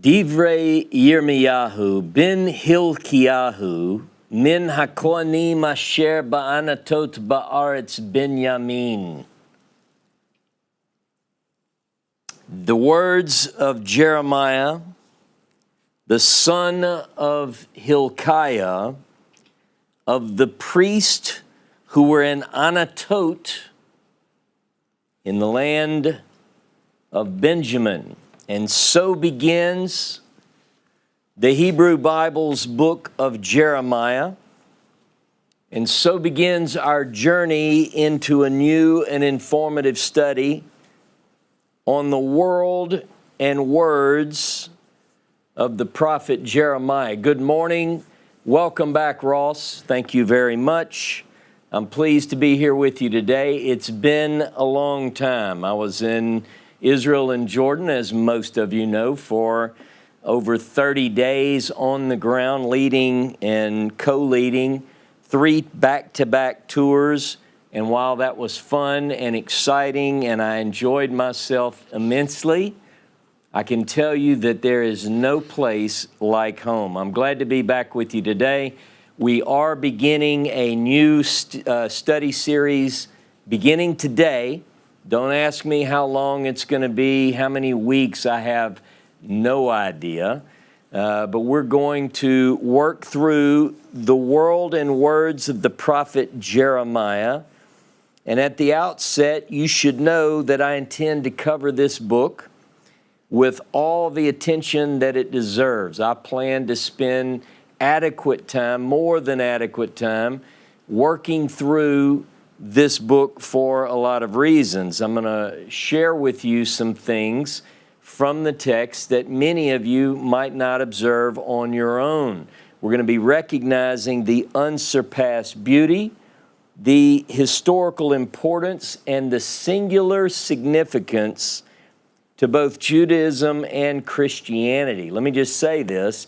Divrei Yirmiyahu ben Hilkiyahu min hakohanim asher ba'anatot ba'aretz Benyamin. The words of Jeremiah, the son of Hilkiah, of the priest who were in Anathoth in the land of Benjamin. And so begins the Hebrew Bible's book of Jeremiah. And so begins our journey into a new and informative study on the world and words of the prophet Jeremiah. Good morning. Welcome back, Ross. Thank you very much. I'm pleased to be here with you today. It's been a long time. I was in Israel and Jordan, as most of you know, for over 30 days on the ground, leading and co-leading 3 back-to-back tours. And while that was fun and exciting and I enjoyed myself immensely, I can tell you that there is no place like home. I'm glad to be back with you today. We are beginning a new study series beginning today. Don't ask me how long it's going to be, how many weeks. I have no idea. But we're going to work through the world and words of the prophet Jeremiah. And at the outset, you should know that I intend to cover this book with all the attention that it deserves. I plan to spend adequate time, more than adequate time, working through this book for a lot of reasons. I'm going to share with you some things from the text that many of you might not observe on your own. We're going to be recognizing the unsurpassed beauty, the historical importance, and the singular significance to both Judaism and Christianity. Let me just say this.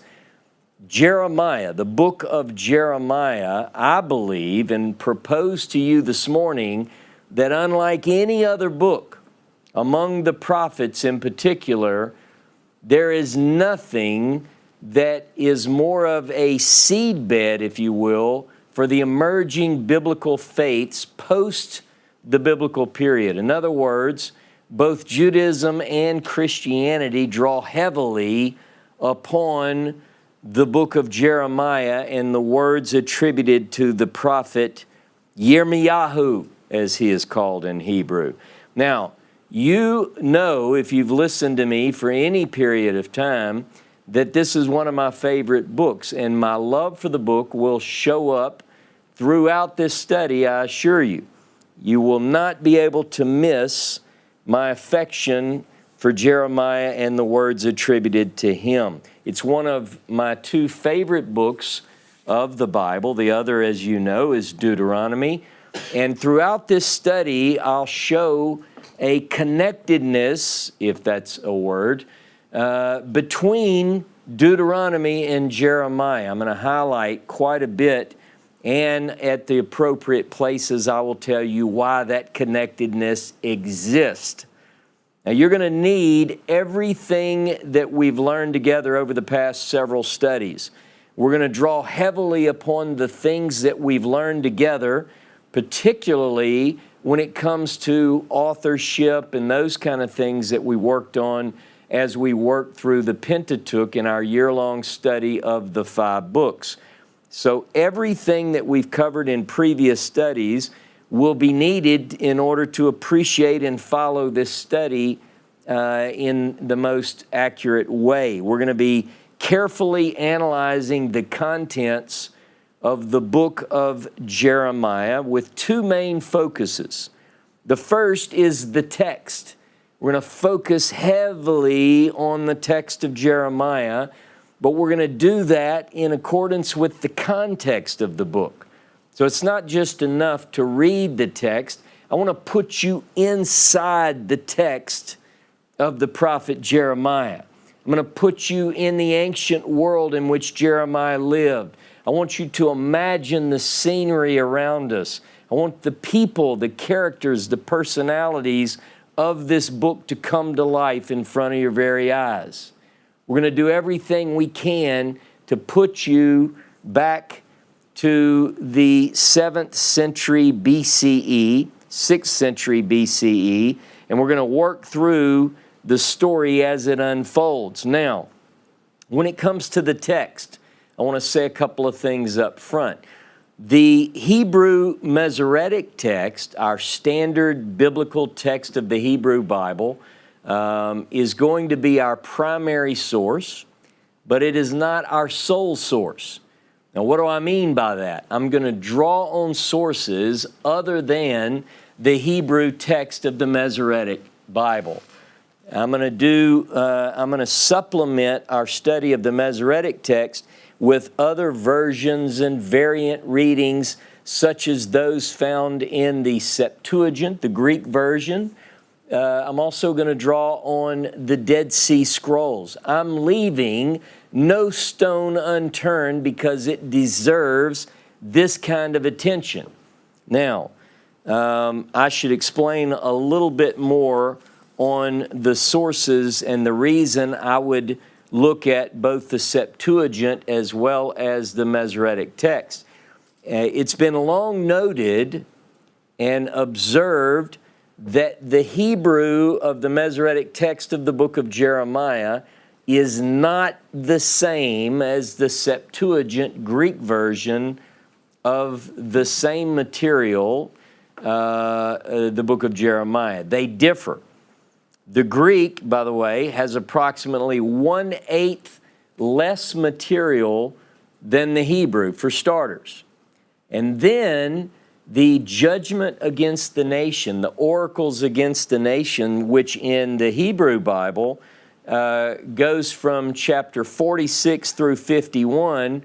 Jeremiah, the book of Jeremiah, I believe and propose to you this morning that unlike any other book, among the prophets in particular, there is nothing that is more of a seedbed, if you will, for the emerging biblical faiths post the biblical period. In other words, both Judaism and Christianity draw heavily upon the book of Jeremiah and the words attributed to the prophet Yirmiyahu, as he is called in Hebrew. Now, you know, if you've listened to me for any period of time, that this is one of my favorite books, and my love for the book will show up throughout this study, I assure you. You will not be able to miss my affection for Jeremiah and the words attributed to him. It's one of my 2 favorite books of the Bible. The other, as you know, is Deuteronomy. And throughout this study, I'll show a connectedness, if that's a word, between Deuteronomy and Jeremiah. I'm going to highlight quite a bit, and at the appropriate places, I will tell you why that connectedness exists. Now, you're going to need everything that we've learned together over the past several studies. We're going to draw heavily upon the things that we've learned together, particularly when it comes to authorship and those kind of things that we worked on as we worked through the Pentateuch in our year-long study of the 5 books. So everything that we've covered in previous studies will be needed in order to appreciate and follow this study in the most accurate way. We're going to be carefully analyzing the contents of the book of Jeremiah with 2 main focuses. The first is the text. We're going to focus heavily on the text of Jeremiah, but we're going to do that in accordance with the context of the book. So it's not just enough to read the text. I want to put you inside the text of the prophet Jeremiah. I'm going to put you in the ancient world in which Jeremiah lived. I want you to imagine the scenery around us. I want the people, the characters, the personalities of this book to come to life in front of your very eyes. We're going to do everything we can to put you back to the 7th century BCE, 6th century BCE, and we're going to work through the story as it unfolds. Now, when it comes to the text, I want to say a couple of things up front. The Hebrew Masoretic text, our standard biblical text of the Hebrew Bible, is going to be our primary source, but it is not our sole source. Now, what do I mean by that? I'm going to draw on sources other than the Hebrew text of the Masoretic Bible. I'm going to supplement our study of the Masoretic text with other versions and variant readings, such as those found in the Septuagint, the Greek version. I'm also going to draw on the Dead Sea Scrolls. I'm leaving no stone unturned because it deserves this kind of attention. Now, I should explain a little bit more on the sources and the reason I would look at both the Septuagint as well as the Masoretic text. It's been long noted and observed that the Hebrew of the Masoretic text of the book of Jeremiah is not the same as the Septuagint Greek version of the same material, the book of Jeremiah. They differ. The Greek, by the way, has approximately 1/8 less material than the Hebrew, for starters. And then the judgment against the nation, the oracles against the nation, which in the Hebrew Bible goes from chapter 46 through 51,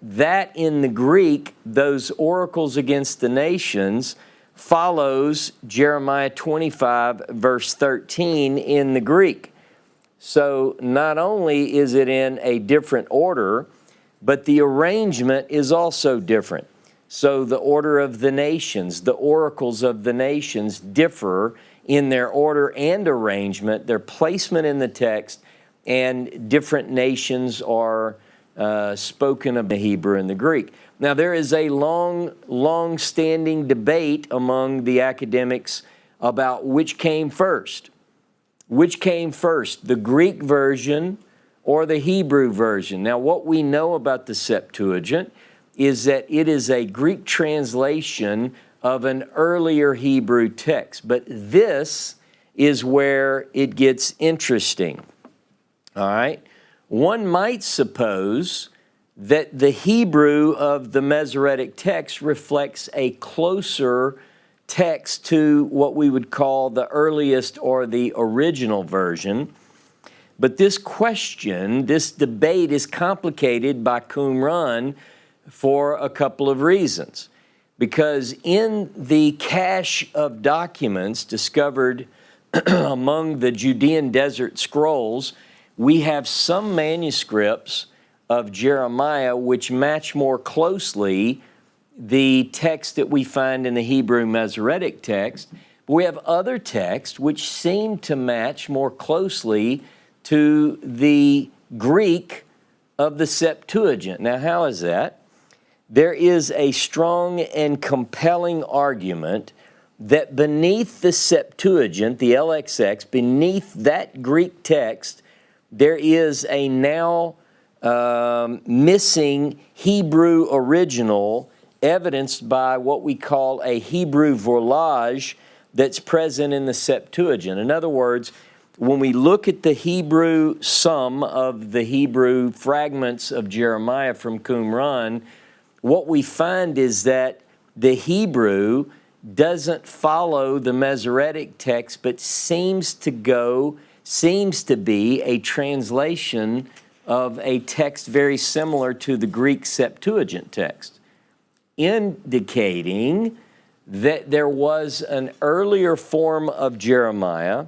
that in the Greek, those oracles against the nations follows Jeremiah 25, verse 13 in the Greek. So not only is it in a different order, but the arrangement is also different. So the order of the nations, the oracles of the nations differ in their order and arrangement, their placement in the text, and different nations are spoken of the Hebrew and the Greek. Now, there is a long-standing debate among the academics about which came first. Which came first, the Greek version or the Hebrew version? Now, what we know about the Septuagint is that it is a Greek translation of an earlier Hebrew text. But this is where it gets interesting. All right? One might suppose that the Hebrew of the Masoretic text reflects a closer text to what we would call the earliest or the original version. But this question, this debate is complicated by Qumran for a couple of reasons. Because in the cache of documents discovered among the Judean desert scrolls, we have some manuscripts of Jeremiah which match more closely the text that we find in the Hebrew Masoretic text. But we have other texts which seem to match more closely to the Greek of the Septuagint. Now, how is that? There is a strong and compelling argument that beneath the Septuagint, the LXX, beneath that Greek text, there is a now missing Hebrew original evidenced by what we call a Hebrew volage that's present in the Septuagint. In other words, when we look at the Hebrew sum of the Hebrew fragments of Jeremiah from Qumran, what we find is that the Hebrew doesn't follow the Masoretic text, but seems to be a translation of a text very similar to the Greek Septuagint text, indicating that there was an earlier form of Jeremiah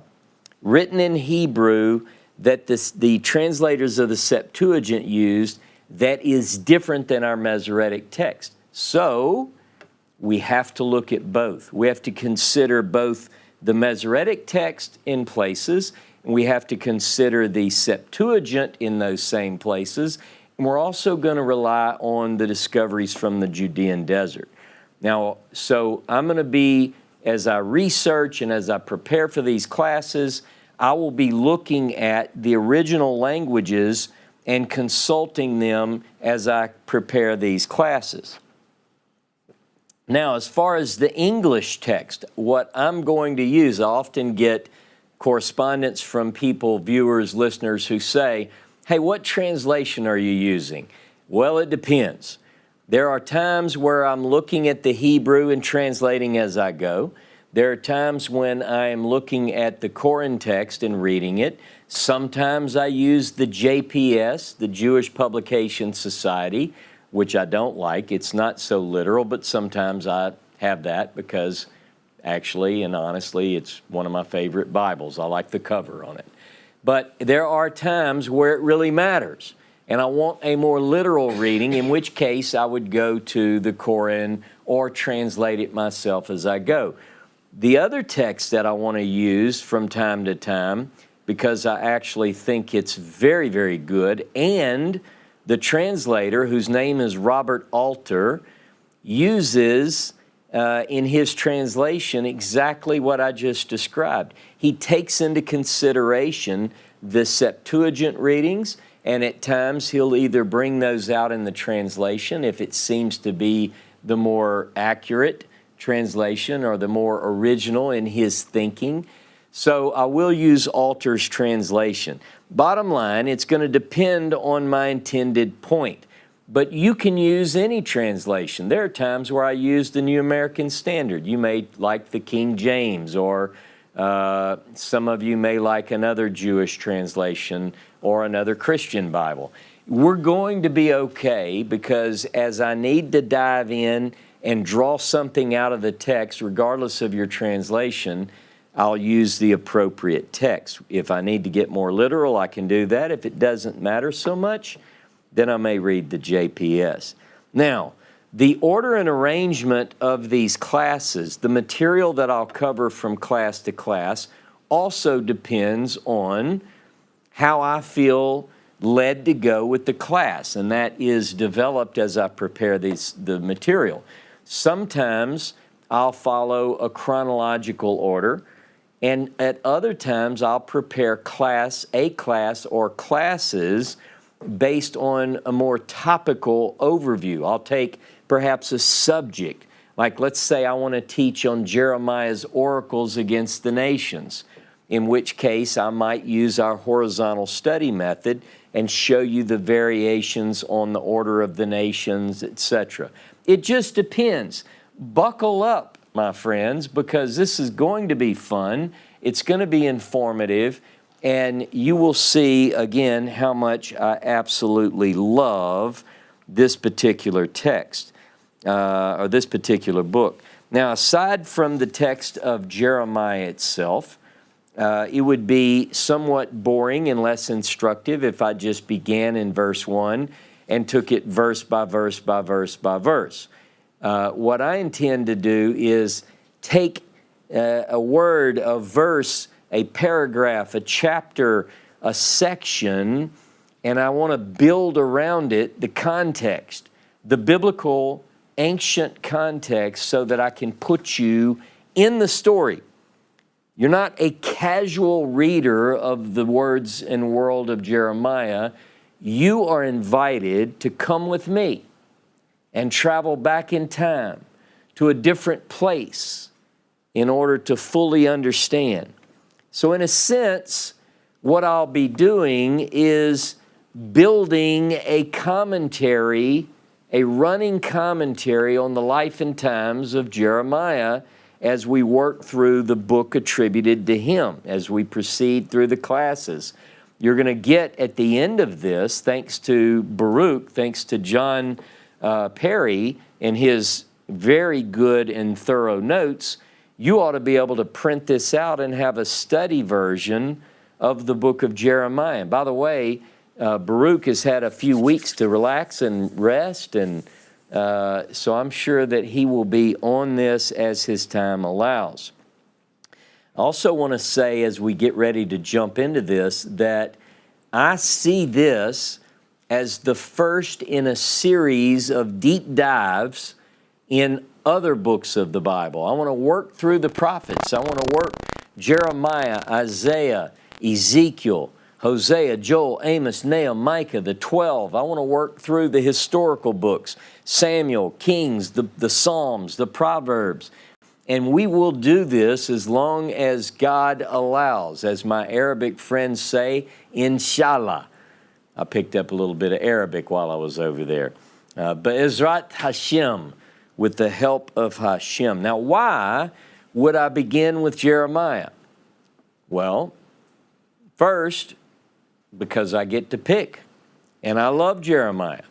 written in Hebrew that the translators of the Septuagint used that is different than our Masoretic text. So we have to look at both. We have to consider both the Masoretic text in places We have to consider the Septuagint in those same places. And we're also going to rely on the discoveries from the Judean desert. Now, so I'm going to be, as I research and as I prepare for these classes, I will be looking at the original languages and consulting them as I prepare these classes. Now, as far as the English text, what I'm going to use, I often get correspondence from people, viewers, listeners who say, hey, what translation are you using? Well, it depends. There are times where I'm looking at the Hebrew and translating as I go. There are times when I am looking at the Koran text and reading it. Sometimes I use the JPS, the Jewish Publication Society, which I don't like. It's not so literal, but sometimes I have that because actually and honestly, it's one of my favorite Bibles. I like the cover on it. But there are times where it really matters, and I want a more literal reading, in which case I would go to the Koran or translate it myself as I go. The other text that I want to use from time to time, because I actually think it's very, very good, and the translator, whose name is Robert Alter, uses in his translation exactly what I just described. He takes into consideration the Septuagint readings, and at times he'll either bring those out in the translation if it seems to be the more accurate translation or the more original in his thinking. So I will use Alter's translation. Bottom line, it's going to depend on my intended point. But you can use any translation. There are times where I use the New American Standard. You may like the King James, or some of you may like another Jewish translation or another Christian Bible. We're going to be okay, because as I need to dive in and draw something out of the text, regardless of your translation, I'll use the appropriate text. If I need to get more literal, I can do that. If it doesn't matter so much, then I may read the JPS. Now, the order and arrangement of these classes, the material that I'll cover from class to class, also depends on how I feel led to go with the class, and that is developed as I prepare the material. Sometimes I'll follow a chronological order, and at other times I'll prepare a class or classes based on a more topical overview. I'll take perhaps a subject, like let's say I want to teach on Jeremiah's oracles against the nations, in which case I might use our horizontal study method and show you the variations on the order of the nations, etc. It just depends. Buckle up, my friends, because this is going to be fun. It's going to be informative, and you will see, again, how much I absolutely love this particular text, or this particular book. Now, aside from the text of Jeremiah itself, it would be somewhat boring and less instructive if I just began in verse 1 and took it verse by verse by verse by verse. What I intend to do is take a word, a verse, a paragraph, a chapter, a section, and I want to build around it the context, the biblical ancient context, so that I can put you in the story. You're not a casual reader of the words and world of Jeremiah. You are invited to come with me and travel back in time to a different place in order to fully understand. So in a sense, what I'll be doing is building a commentary, a running commentary on the life and times of Jeremiah as we work through the book attributed to him, as we proceed through the classes. You're going to get at the end of this, thanks to Baruch, thanks to John Perry and his very good and thorough notes, you ought to be able to print this out and have a study version of the book of Jeremiah. And by the way, Baruch has had a few weeks to relax and rest, and so I'm sure that he will be on this as his time allows. I also want to say, as we get ready to jump into this, that I see this as the first in a series of deep dives in other books of the Bible. I want to work through the prophets. I want to work Jeremiah, Isaiah, Ezekiel, Hosea, Joel, Amos, Nahum, Micah, the 12. I want to work through the historical books, Samuel, Kings, the Psalms, the Proverbs. And we will do this as long as God allows. As my Arabic friends say, inshallah. I picked up a little bit of Arabic while I was over there. Be'ezrat Hashem, with the help of Hashem. Now, why would I begin with Jeremiah? Well, first, because I get to pick, and I love Jeremiah.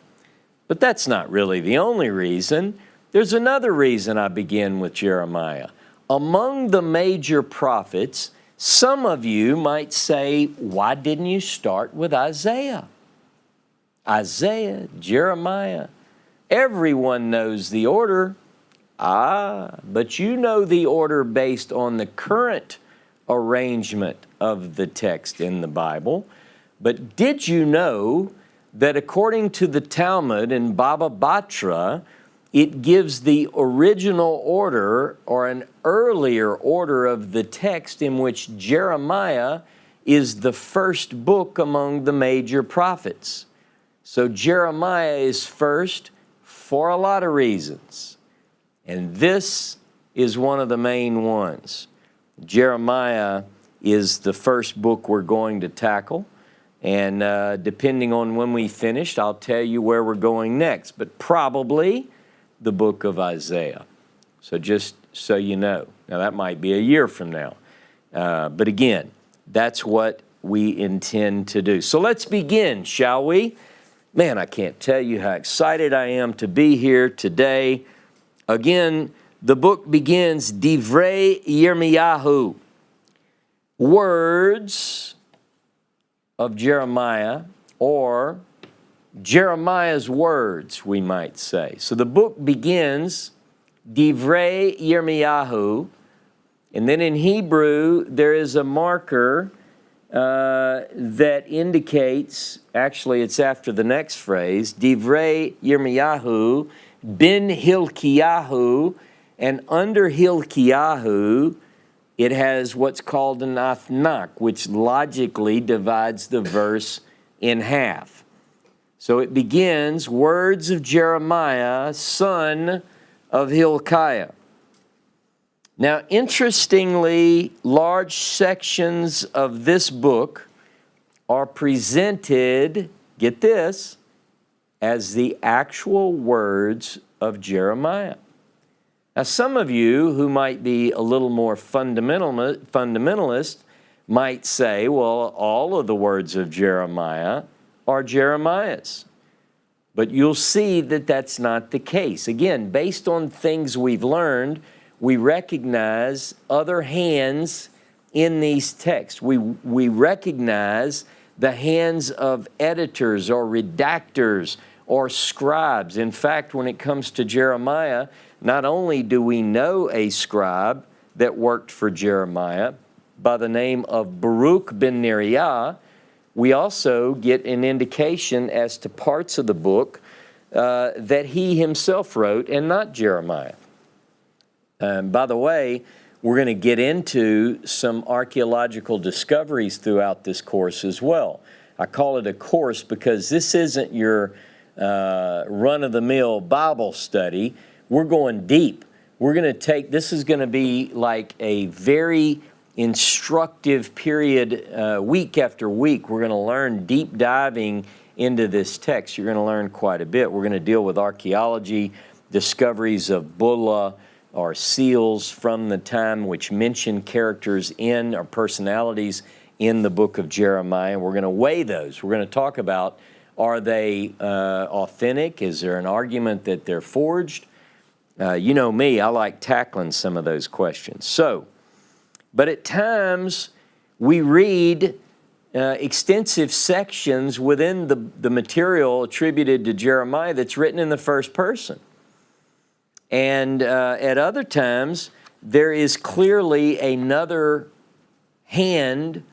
But that's not really the only reason. There's another reason I begin with Jeremiah. Among the major prophets, some of you might say, why didn't you start with Isaiah? Isaiah, Jeremiah. Everyone knows the order. But you know the order based on the current arrangement of the text in the Bible. But did you know that according to the Talmud in Baba Batra, it gives the original order or an earlier order of the text in which Jeremiah is the first book among the major prophets. So Jeremiah is first for a lot of reasons. And this is one of the main ones. Jeremiah is the first book we're going to tackle. And depending on when we finished, I'll tell you where we're going next. But probably the book of Isaiah. So just so you know. Now that might be a year from now. But again, that's what we intend to do. So let's begin, shall we? Man, I can't tell you how excited I am to be here today. Again, the book begins, Divrei Yirmiyahu, words of Jeremiah, or Jeremiah's words, we might say. So the book begins, Divrei Yirmiyahu, and then in Hebrew, there is a marker that indicates, actually it's after the next phrase, Divrei Yirmiyahu bin Hilkiyahu, and under Hilkiyahu, it has what's called an Athanach, which logically divides the verse in half. So it begins, words of Jeremiah, son of Hilkiah. Now, interestingly, large sections of this book are presented, get this, as the actual words of Jeremiah. Now, some of you who might be a little more fundamentalist might say, well, all of the words of Jeremiah are Jeremiah's. But you'll see that that's not the case. Again, based on things we've learned, we recognize other hands in these texts. We recognize the hands of editors or redactors or scribes. In fact, when it comes to Jeremiah, not only do we know a scribe that worked for Jeremiah by the name of Baruch ben Neriah, we also get an indication as to parts of the book that he himself wrote and not Jeremiah. By the way, we're going to get into some archaeological discoveries throughout this course as well. I call it a course because this isn't your run-of-the-mill Bible study. We're going deep. We're going to take, this is going to be like a very instructive period, week after week. We're going to learn deep diving into this text. You're going to learn quite a bit. We're going to deal with archaeology, discoveries of bulla, or seals from the time which mention characters in or personalities in the book of Jeremiah. We're going to weigh those. We're going to talk about, are they authentic? Is there an argument that they're forged? You know me, I like tackling some of those questions. So, but at times we read extensive sections within the material attributed to Jeremiah that's written in the first person. And at other times, there is clearly another hand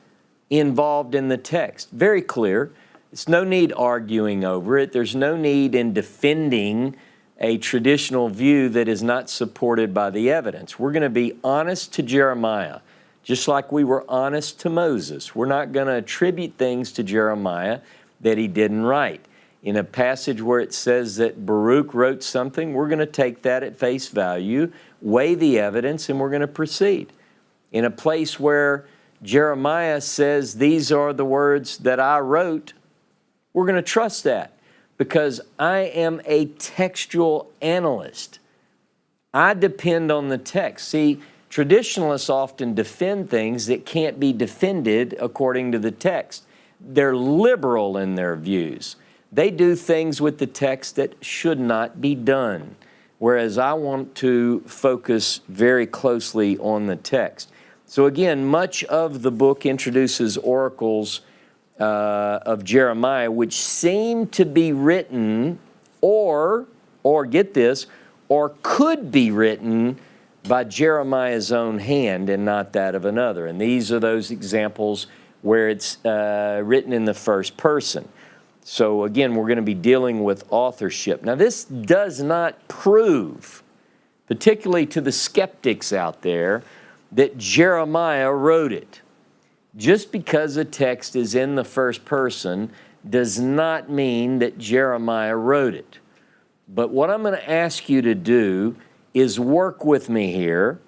involved in the text. Very clear. It's no need arguing over it. There's no need in defending a traditional view that is not supported by the evidence. We're going to be honest to Jeremiah, just like we were honest to Moses. We're not going to attribute things to Jeremiah that he didn't write. In a passage where it says that Baruch wrote something, we're going to take that at face value, weigh the evidence, and we're going to proceed. In a place where Jeremiah says, these are the words that I wrote, we're going to trust that because I am a textual analyst. I depend on the text. See, traditionalists often defend things that can't be defended according to the text. They're liberal in their views. They do things with the text that should not be done, whereas I want to focus very closely on the text. So again, much of the book introduces oracles of Jeremiah, which seem to be written or get this, or could be written by Jeremiah's own hand and not that of another. And these are those examples where it's written in the first person. So again, we're going to be dealing with authorship. Now this does not prove, particularly to the skeptics out there, that Jeremiah wrote it. Just because a text is in the first person does not mean that Jeremiah wrote it. But what I'm going to ask you to do is work with me here.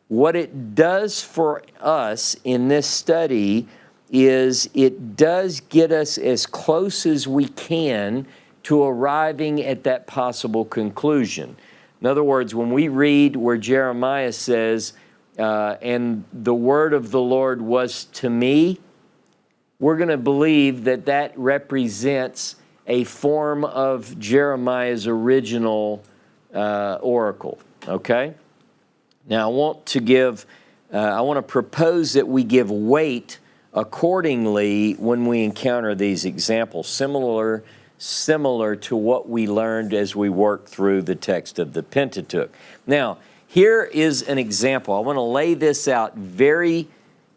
What it does for us in this study is it does get us as close as we can to arriving at that possible conclusion. In other words, when we read where Jeremiah says, and the word of the Lord was to me, we're going to believe that that represents a form of Jeremiah's original oracle, okay? Now, I want to propose that we give weight accordingly when we encounter these examples, similar to what we learned as we worked through the text of the Pentateuch. Now, here is an example. I want to lay this out very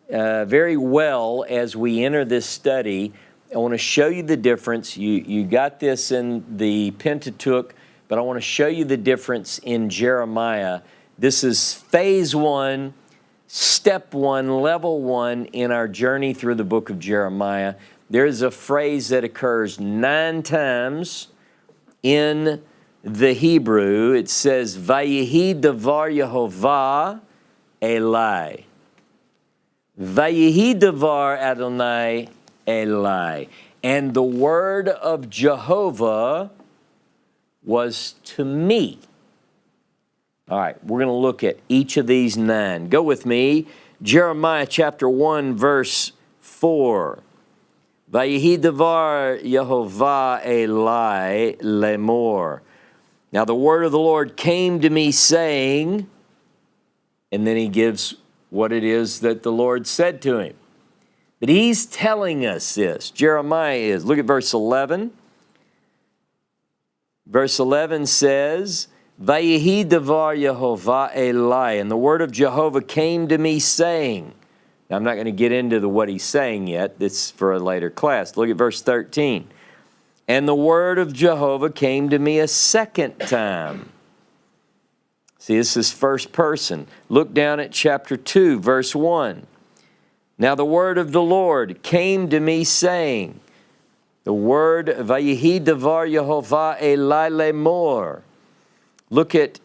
well as we enter this study. I want to show you the difference. You got this in the Pentateuch, but I want to show you the difference in Jeremiah. This is phase one, step one, level one in our journey through the book of Jeremiah. There is a phrase that occurs 9 times in the Hebrew. It says, Vayehi davar Yehovah Elai. Vayehi davar Adonai Elai. And the word of Jehovah was to me. All right, we're going to look at each of these 9. Go with me. Jeremiah chapter 1, verse 4. Vayehi davar Yehovah Elai lemor. Now the word of the Lord came to me saying, and then he gives what it is that the Lord said to him. But he's telling us this. Jeremiah is. Look at verse 11. Verse 11 says, Vayehi davar Yehovah Elai, and the word of Jehovah came to me saying. Now, I'm not going to get into what he's saying yet. This is for a later class. Look at verse 13. And the word of Jehovah came to me a second time. See, this is first person. Look down at chapter 2, verse 1. Now the word of the Lord came to me saying, the word, Vayehi davar Yehovah Elai lemor. Look at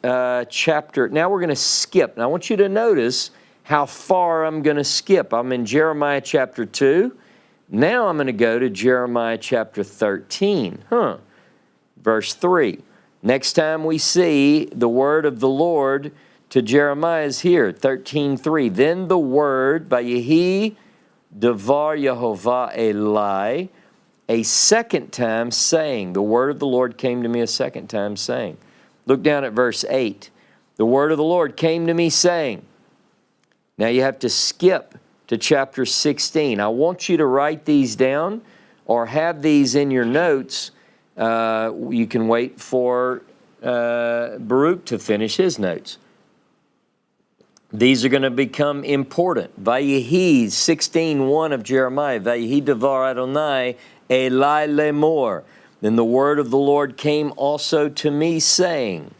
chapter, now we're going to skip. Now I want you to notice how far I'm going to skip. I'm in Jeremiah chapter 2. Now I'm going to go to Jeremiah chapter 13. Verse 3. Next time we see the word of the Lord to Jeremiah is here, 13:3. Then the word, Vayehi davar Yehovah Elai, a second time saying, the word of the Lord came to me a second time saying. Look down at verse 8. The word of the Lord came to me saying. Now you have to skip to chapter 16. I want you to write these down or have these in your notes. You can wait for Baruch to finish his notes. These are going to become important. Vayehi 16:1 of Jeremiah. Vayehi devar Adonai Eli lemor. Then the word of the Lord came also to me, saying.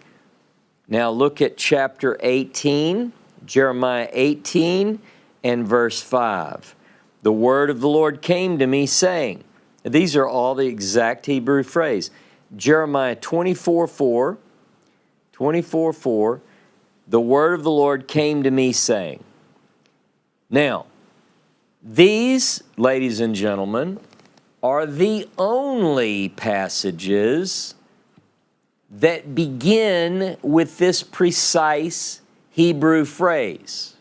Now look at chapter 18, Jeremiah 18 and verse 5. The word of the Lord came to me, saying. These are all the exact Hebrew phrase. Jeremiah 24:4. The word of the Lord came to me, saying. Now, these, ladies and gentlemen, are the only passages that begin with this precise Hebrew phrase.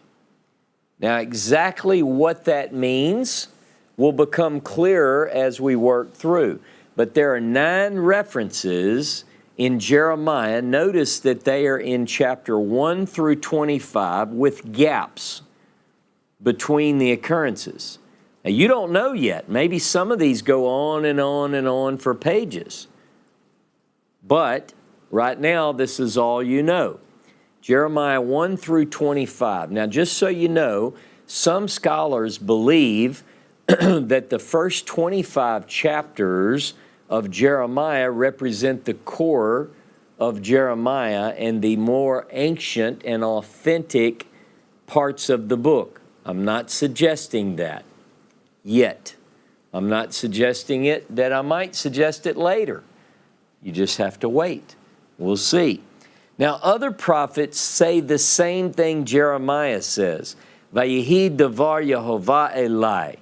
Now, exactly what that means will become clearer as we work through. But there are 9 references in Jeremiah. Notice that they are in chapter 1 through 25 with gaps between the occurrences. Now, you don't know yet. Maybe some of these go on and on and on for pages. But right now, this is all you know. Jeremiah 1 through 25. Now, just so you know, some scholars believe that the first 25 chapters of Jeremiah represent the core of Jeremiah and the more ancient and authentic parts of the book. I'm not suggesting that yet. I'm not suggesting it that I might suggest it later. You just have to wait. We'll see. Now, other prophets say the same thing Jeremiah says. Vayehi devar Yehovah Eli.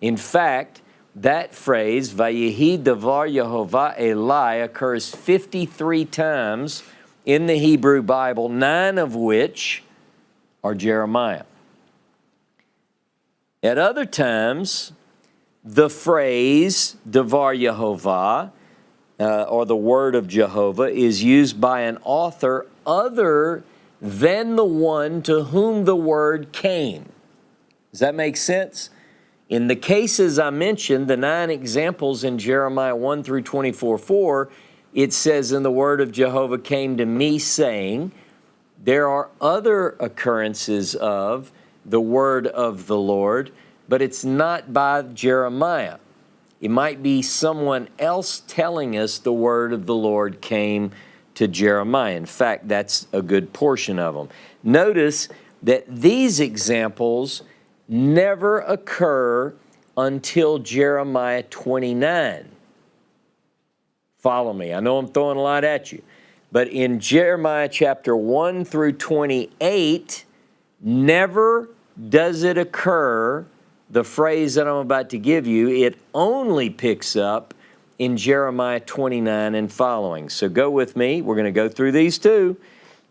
In fact, that phrase, Vayehi devar Yehovah Eli, occurs 53 times in the Hebrew Bible, 9 of which are Jeremiah. At other times, the phrase devar Yehovah, or the word of Jehovah, is used by an author other than the one to whom the word came. Does that make sense? In the cases I mentioned, the 9 examples in Jeremiah 1 through 24:4, it says, "And the word of Jehovah came to me, saying." There are other occurrences of the word of the Lord, but it's not by Jeremiah. It might be someone else telling us the word of the Lord came to Jeremiah. In fact, that's a good portion of them. Notice that these examples never occur until Jeremiah 29. Follow me. I know I'm throwing a lot at you. But in Jeremiah chapter 1 through 28, never does it occur, the phrase that I'm about to give you. It only picks up in Jeremiah 29 and following. So go with me. We're going to go through these two.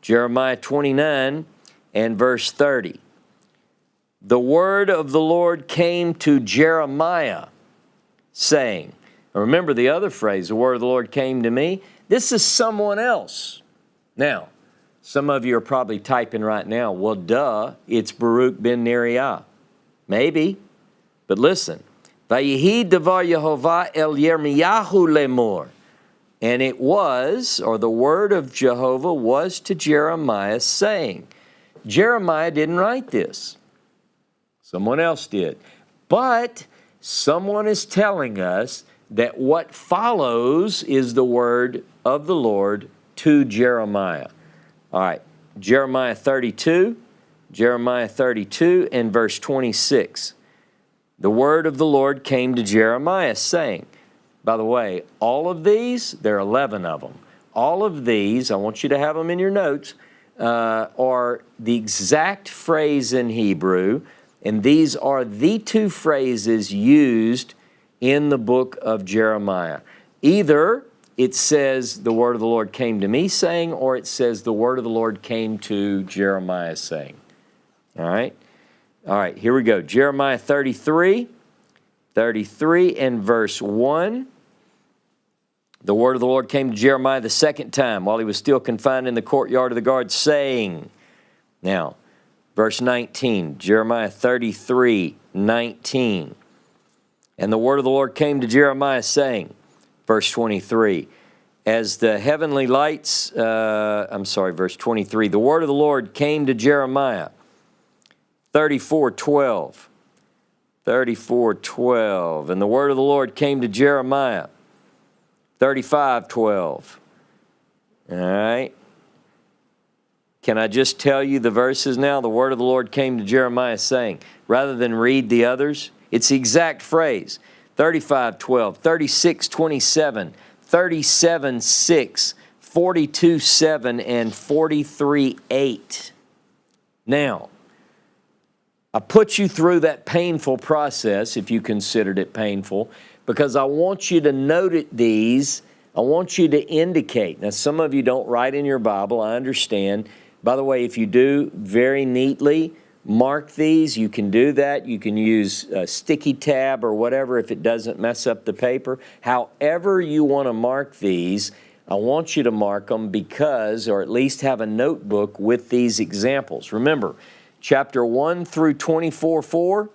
Jeremiah 29 and verse 30. The word of the Lord came to Jeremiah, saying. Now remember the other phrase, the word of the Lord came to me. This is someone else. Now, some of you are probably typing right now, well, duh, it's Baruch ben Neriah. Maybe, but listen. Vayehi devar Yehovah el Yirmiyahu lemor. And it was, or the word of Jehovah was to Jeremiah, saying. Jeremiah didn't write this. Someone else did. But someone is telling us that what follows is the word of the Lord to Jeremiah. All right, Jeremiah 32 and verse 26. The word of the Lord came to Jeremiah, saying. By the way, all of these, there are 11 of them. All of these, I want you to have them in your notes, are the exact phrase in Hebrew, and these are the 2 phrases used in the book of Jeremiah. Either it says the word of the Lord came to me, saying, or it says the word of the Lord came to Jeremiah, saying. All right? All right, here we go. Jeremiah 33 and verse 1. The word of the Lord came to Jeremiah the second time while he was still confined in the courtyard of the guard, saying. Now, verse 19, Jeremiah 33:19. And the word of the Lord came to Jeremiah, saying, verse 23, as the heavenly lights, verse 23, the word of the Lord came to Jeremiah, 34:12. 34:12. And the word of the Lord came to Jeremiah. 35:12. All right. Can I just tell you the verses now? The word of the Lord came to Jeremiah saying, rather than read the others, it's the exact phrase. 35:12, 36:27, 37:6, 42:7, and 43:8. Now, I put you through that painful process, if you considered it painful, because I want you to note these. I want you to indicate. Now, some of you don't write in your Bible, I understand. By the way, if you do, very neatly mark these. You can do that. You can use a sticky tab or whatever if it doesn't mess up the paper. However you want to mark these, I want you to mark them because, or at least have a notebook with these examples. Remember, chapter 1 through 24:4,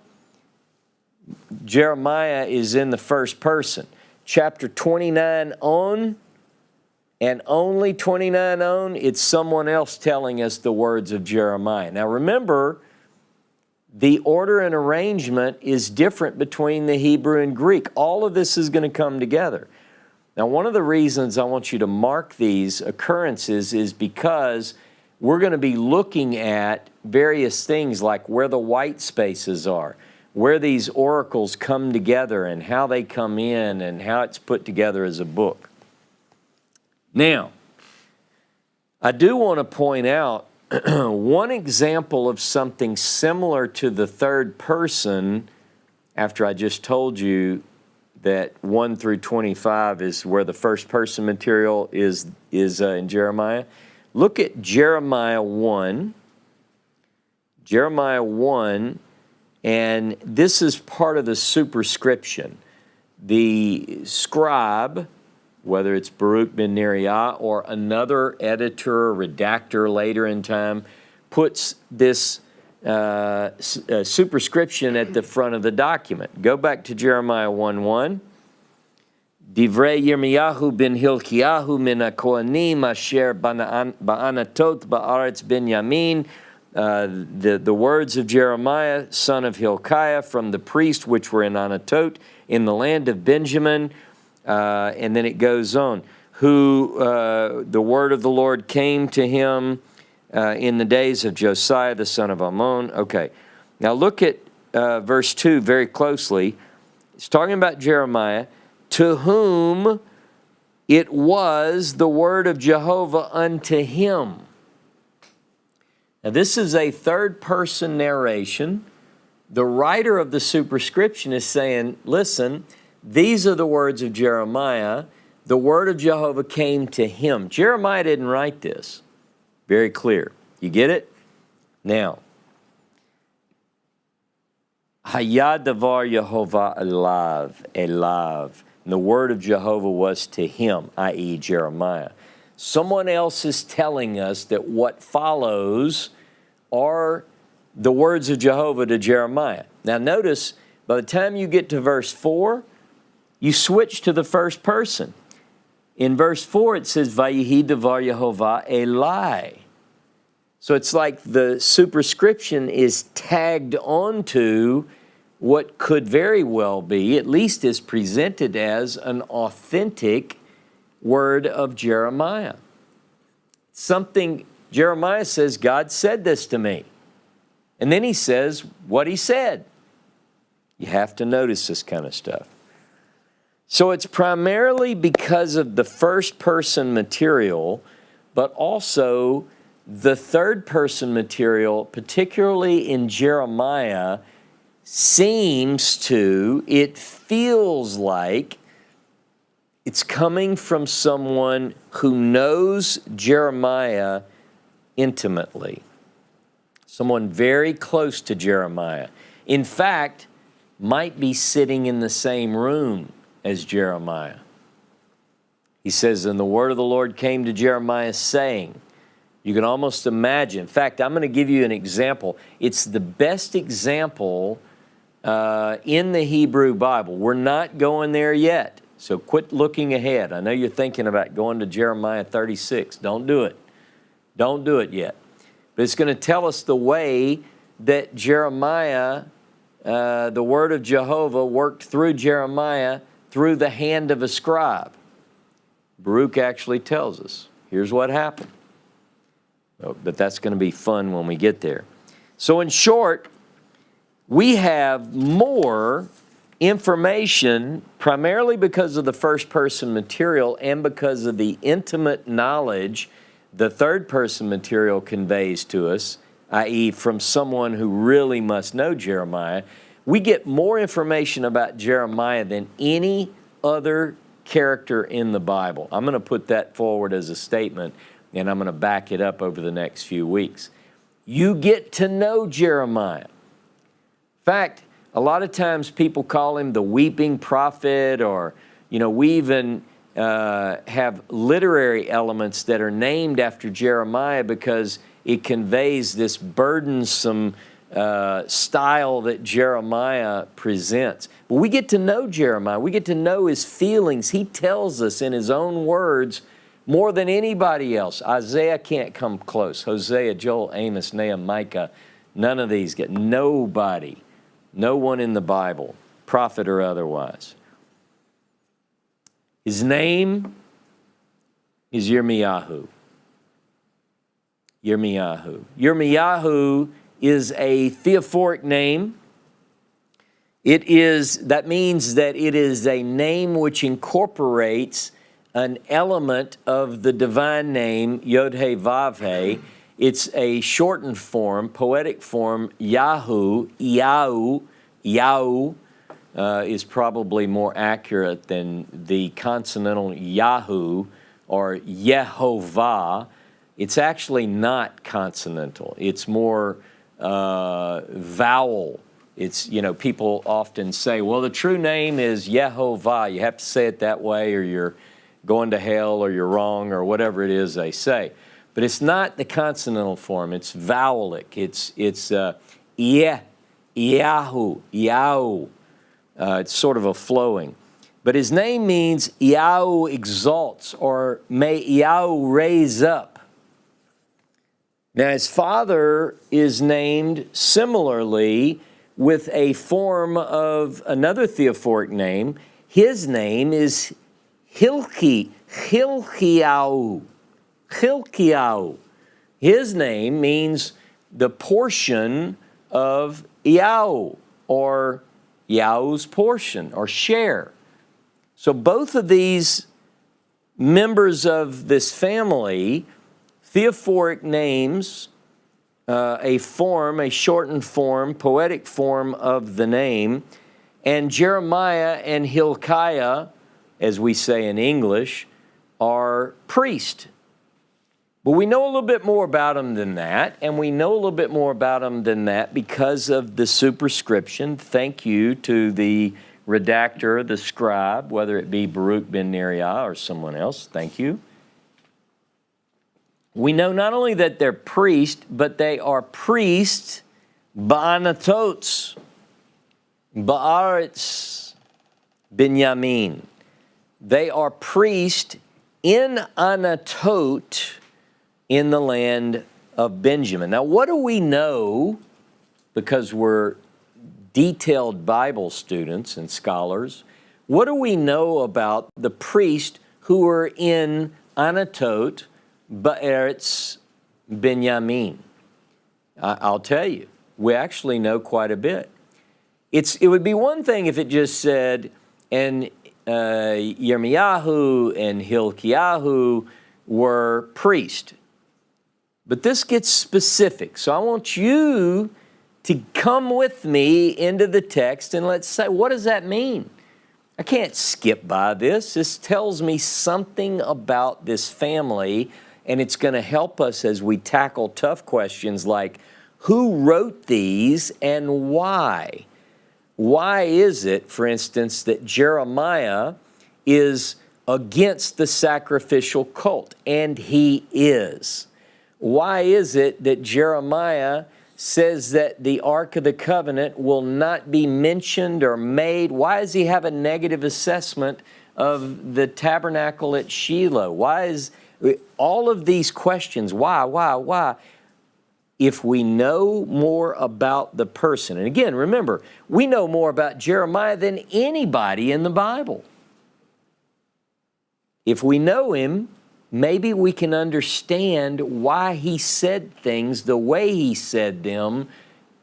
Jeremiah is in the first person. Chapter 29 on, and only 29 on, it's someone else telling us the words of Jeremiah. Now remember, the order and arrangement is different between the Hebrew and Greek. All of this is going to come together. Now, one of the reasons I want you to mark these occurrences is because we're going to be looking at various things like where the white spaces are, where these oracles come together and how they come in and how it's put together as a book. Now, I do want to point out one example of something similar to the third person, after I just told you that 1 through 25 is where the first person material is in Jeremiah. Look at Jeremiah 1. Jeremiah 1, and this is part of the superscription. The scribe, whether it's Baruch ben Neriah or another editor or redactor later in time, puts this superscription at the front of the document. Go back to Jeremiah 1:1. Divrei Yirmiyahu ben Hilkiyahu min HaKohanim asher ba'Anathoth ba'aretz Benyamin. The words of Jeremiah, son of Hilkiah, from the priest which were in Anathoth, in the land of Benjamin. And then it goes on. Who the word of the Lord came to him in the days of Josiah, the son of Ammon. Okay. Now look at verse 2 very closely. It's talking about Jeremiah, to whom it was the word of Jehovah unto him. Now this is a third person narration. The writer of the superscription is saying, listen, these are the words of Jeremiah. The word of Jehovah came to him. Jeremiah didn't write this. Very clear. You get it? Now, Hayad davar Yehovah elav. And the word of Jehovah was to him, i.e. Jeremiah. Someone else is telling us that what follows are the words of Jehovah to Jeremiah. Now notice, by the time you get to verse 4, you switch to the first person. In verse 4, it says, Vayihi davar Yehovah elai. So it's like the superscription is tagged onto what could very well be, at least is presented as an authentic word of Jeremiah. Something, Jeremiah says, God said this to me. And then he says what he said. You have to notice this kind of stuff. So it's primarily because of the first person material, but also the third person material, particularly in Jeremiah, it feels like it's coming from someone who knows Jeremiah intimately. Someone very close to Jeremiah. In fact, might be sitting in the same room as Jeremiah. He says, and the word of the Lord came to Jeremiah saying, you can almost imagine. In fact, I'm going to give you an example. It's the best example in the Hebrew Bible. We're not going there yet, so quit looking ahead. I know you're thinking about going to Jeremiah 36. Don't do it. Don't do it yet. But it's going to tell us the way that Jeremiah, the word of Jehovah worked through Jeremiah through the hand of a scribe? Baruch actually tells us. Here's what happened. But that's going to be fun when we get there. So in short, we have more information primarily because of the first person material and because of the intimate knowledge the third person material conveys to us, i.e. from someone who really must know Jeremiah. We get more information about Jeremiah than any other character in the Bible. I'm going to put that forward as a statement, and I'm going to back it up over the next few weeks. You get to know Jeremiah. In fact, a lot of times people call him the weeping prophet, or, we even have literary elements that are named after Jeremiah because it conveys this burdensome style that Jeremiah presents. But we get to know Jeremiah. We get to know his feelings. He tells us in his own words more than anybody else. Isaiah can't come close. Hosea, Joel, Amos, Nahum, Micah, none of these get. Nobody. No one in the Bible, prophet or otherwise. His name is Yirmiyahu. Yirmiyahu. Yirmiyahu is a theophoric name. That means that it is a name which incorporates an element of the divine name, Yod-He Vav-He. It's a shortened form, poetic form, Yahu, Yahu is probably more accurate than the consonantal Yahu or Yehovah. It's actually not consonantal. It's more vowel. It's, people often say, well, the true name is Yehovah. You have to say it that way or you're going to hell or you're wrong or whatever it is they say. But it's not the consonantal form. It's vowelic. It's Yahu, Yahu. It's sort of a flowing. But his name means Yahu exalts, or may Yahu raise up. Now his father is named similarly with a form of another theophoric name. His name is Hilkiyahu. Hilkiyahu. His name means the portion of Yahu, or Yahu's portion, or share. So both of these members of this family, theophoric names, a shortened form, poetic form of the name, and Jeremiah and Hilkiah, as we say in English, are priests. But we know a little bit more about them than that, and we know a little bit more about them than that because of the superscription. Thank you to the redactor, the scribe, whether it be Baruch ben Neriah or someone else. Thank you. We know not only that they're priests, but they are priests ba'anathoth, ba'aretz Binyamin. They are priests in Anathoth, in the land of Benjamin. Now, what do we know, because we're detailed Bible students and scholars, what do we know about the priests who were in Anathoth, Ba'aretz Binyamin? I'll tell you, we actually know quite a bit. It would be one thing if it just said, and Yirmiyahu and Hilkiyahu were priests. But this gets specific. So I want you to come with me into the text and let's say, what does that mean? I can't skip by this. This tells me something about this family, and it's going to help us as we tackle tough questions like, who wrote these and why? Why is it, for instance, that Jeremiah is against the sacrificial cult? And he is. Why is it that Jeremiah says that the Ark of the Covenant will not be mentioned or made? Why does he have a negative assessment of the tabernacle at Shiloh? Why is all of these questions? Why? if we know more about the person, and again, remember, we know more about Jeremiah than anybody in the Bible. If we know him, maybe we can understand why he said things the way he said them,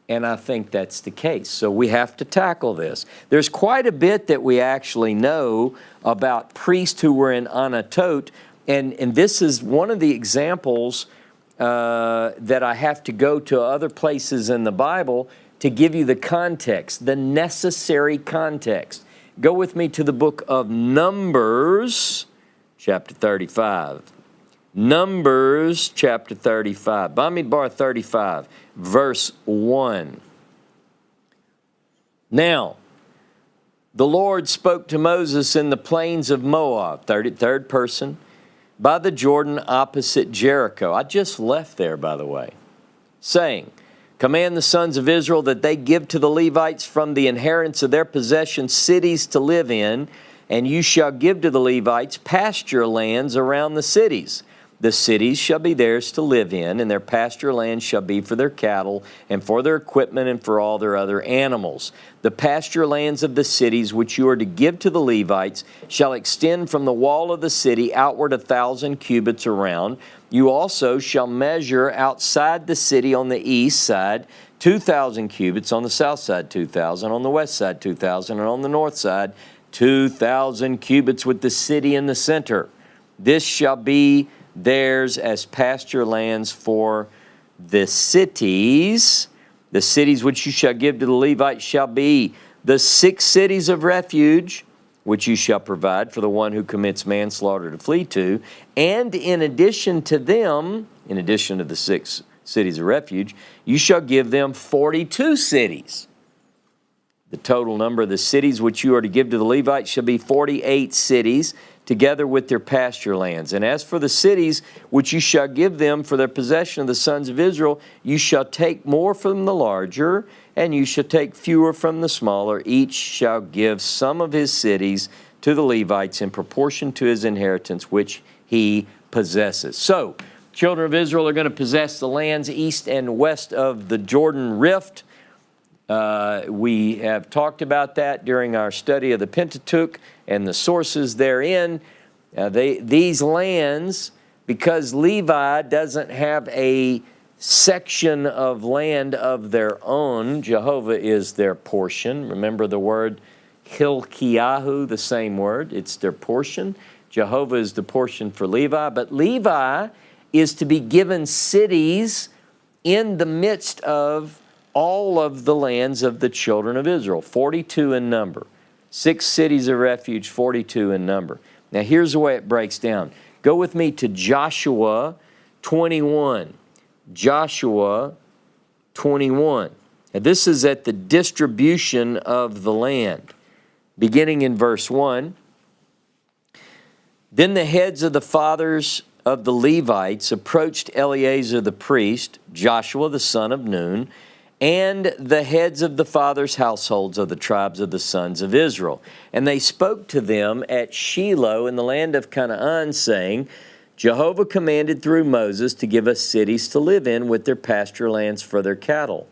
and I think that's the case. So we have to tackle this. There's quite a bit that we actually know about priests who were in Anathoth, and this is one of the examples that I have to go to other places in the Bible to give you the context, the necessary context. Go with me to the book of Numbers, chapter 35. Numbers, chapter 35. Bamidbar 35, verse 1. Now, the Lord spoke to Moses in the plains of Moab, third person, by the Jordan opposite Jericho. I just left there, by the way, saying, command the sons of Israel that they give to the Levites from the inheritance of their possession cities to live in, and you shall give to the Levites pasture lands around the cities. The cities shall be theirs to live in, and their pasture land shall be for their cattle, and for their equipment, and for all their other animals. The pasture lands of the cities which you are to give to the Levites shall extend from the wall of the city outward 1,000 cubits around. You also shall measure outside the city on the east side 2,000 cubits, on the south side 2,000, on the west side 2,000, and on the north side 2,000 cubits with the city in the center. This shall be theirs as pasture lands for the cities. The cities which you shall give to the Levites shall be the 6 cities of refuge, which you shall provide for the one who commits manslaughter to flee to. And in addition to them, in addition to the 6 cities of refuge, you shall give them 42 cities. The total number of the cities which you are to give to the Levites shall be 48 cities, together with their pasture lands. And as for the cities which you shall give them for their possession of the sons of Israel, you shall take more from the larger, and you shall take fewer from the smaller. Each shall give some of his cities to the Levites in proportion to his inheritance which he possesses. So, children of Israel are going to possess the lands east and west of the Jordan Rift. We have talked about that during our study of the Pentateuch and the sources therein. These lands, because Levi doesn't have a section of land of their own, Jehovah is their portion. Remember the word Hilkiyahu, the same word. It's their portion. Jehovah is the portion for Levi. But Levi is to be given cities in the midst of all of the lands of the children of Israel, 42 in number. 6 cities of refuge, 42 in number. Now here's the way it breaks down. Go with me to Joshua 21. Joshua 21. Now this is at the distribution of the land. Beginning in verse 1. Then the heads of the fathers of the Levites approached Eleazar the priest, Joshua the son of Nun, and the heads of the fathers' households of the tribes of the sons of Israel. And they spoke to them at Shiloh in the land of Canaan, saying, Jehovah commanded through Moses to give us cities to live in with their pasture lands for their cattle.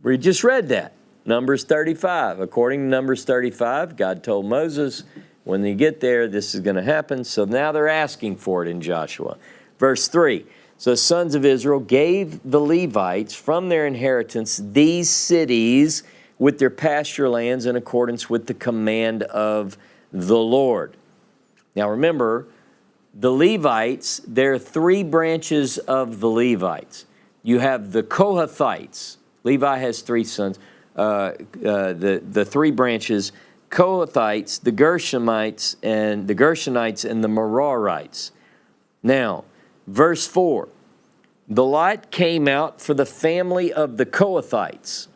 We just read that. Numbers 35. According to Numbers 35, God told Moses, when you get there, this is going to happen. So now they're asking for it in Joshua. Verse 3. So the sons of Israel gave the Levites from their inheritance these cities with their pasture lands in accordance with the command of the Lord. Now remember, the Levites, there are 3 branches of the Levites. You have the Kohathites. Levi has 3 sons. The 3 branches, Kohathites, the Gershonites, and the Merarites. Now, verse 4, the lot came out for the family of the Kohathites,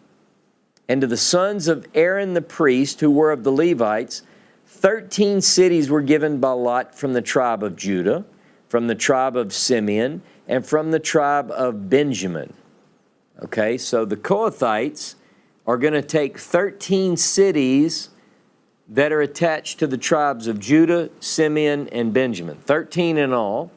and to the sons of Aaron the priest, who were of the Levites, 13 cities were given by lot from the tribe of Judah, from the tribe of Simeon, and from the tribe of Benjamin. Okay, so the Kohathites are going to take 13 cities that are attached to the tribes of Judah, Simeon, and Benjamin, 13 in all.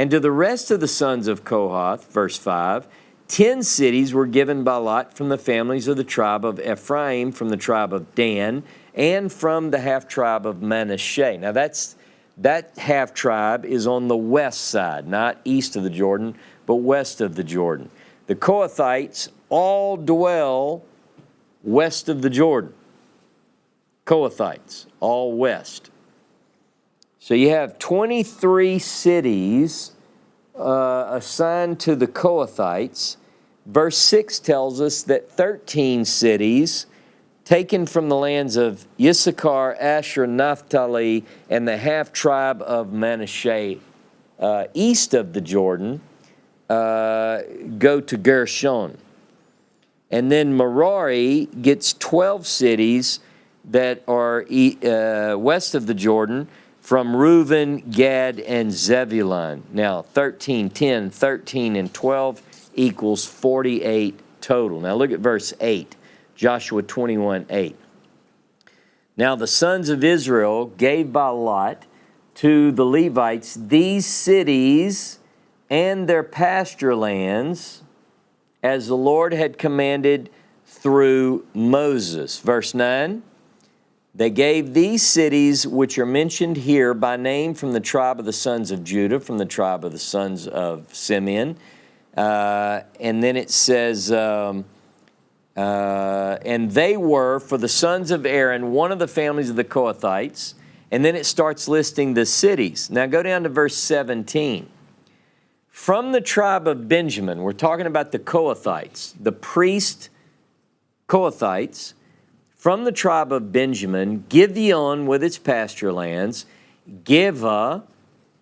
And to the rest of the sons of Kohath, verse 5, 10 cities were given by lot from the families of the tribe of Ephraim, from the tribe of Dan, and from the half-tribe of Manasseh. Now that half-tribe is on the west side, not east of the Jordan, but west of the Jordan. The Kohathites all dwell west of the Jordan. Kohathites, all west. So you have 23 cities assigned to the Kohathites. Verse 6 tells us that 13 cities taken from the lands of Issachar, Asher, Naphtali, and the half-tribe of Manasseh east of the Jordan go to Gershon. And then Merari gets 12 cities that are west of the Jordan from Reuben, Gad, and Zebulun. Now, 13, 10, 13, and 12 equals 48 total. Now, look at verse 8, Joshua 21, 8. Now, the sons of Israel gave by lot to the Levites these cities and their pasture lands, as the Lord had commanded through Moses. Verse 9, they gave these cities which are mentioned here by name from the tribe of the sons of Judah, from the tribe of the sons of Simeon. And then it says, and they were for the sons of Aaron, one of the families of the Kohathites. And then it starts listing the cities. Now go down to verse 17. From the tribe of Benjamin, we're talking about the Kohathites, the priest Kohathites. From the tribe of Benjamin, Gibeon with its pasture lands, Geva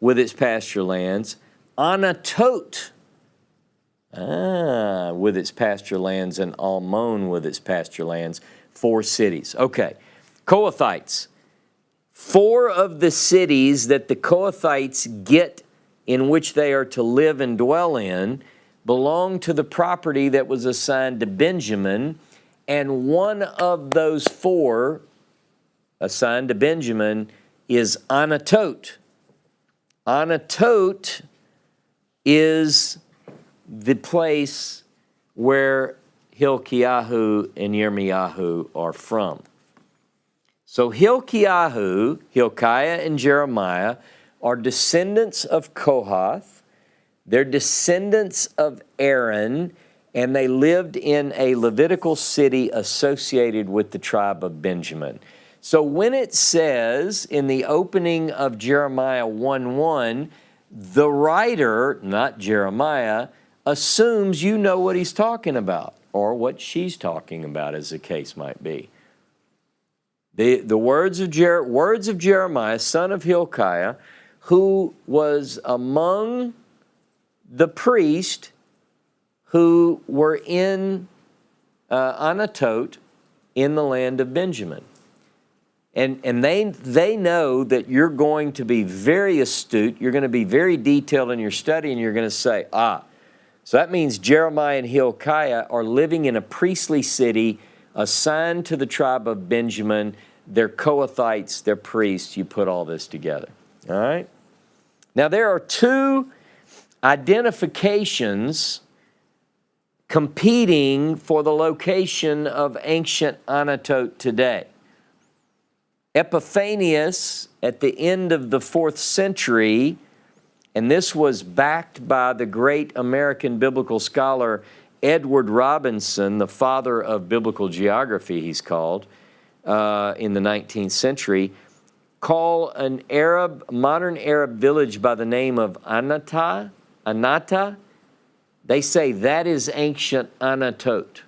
with its pasture lands, Anathoth with its pasture lands, and Almon with its pasture lands, 4 cities. Okay, Kohathites. 4 of the cities that the Kohathites get in which they are to live and dwell in belong to the property that was assigned to Benjamin. And one of those 4 assigned to Benjamin is Anathoth. Anathoth is the place where Hilkiah and Yirmiyahu are from. So Hilkiah, Hilkiah and Jeremiah are descendants of Kohath. They're descendants of Aaron, and they lived in a Levitical city associated with the tribe of Benjamin. So when it says in the opening of Jeremiah 1:1, the writer, not Jeremiah, assumes you know what he's talking about, or what she's talking about, as the case might be. The words of Jeremiah, son of Hilkiah, who was among the priest who were in Anathoth in the land of Benjamin. And they know that you're going to be very astute, you're going to be very detailed in your study, and you're going to say, so that means Jeremiah and Hilkiah are living in a priestly city assigned to the tribe of Benjamin. They're Kohathites, they're priests. You put all this together, all right? Now, there are 2 identifications competing for the location of ancient Anathoth today. Epiphanius at the end of the 4th century, and this was backed by the great American biblical scholar Edward Robinson, the father of biblical geography, he's called, in the 19th century, call an modern Arab village by the name of Anathoth. They say that is ancient Anathoth.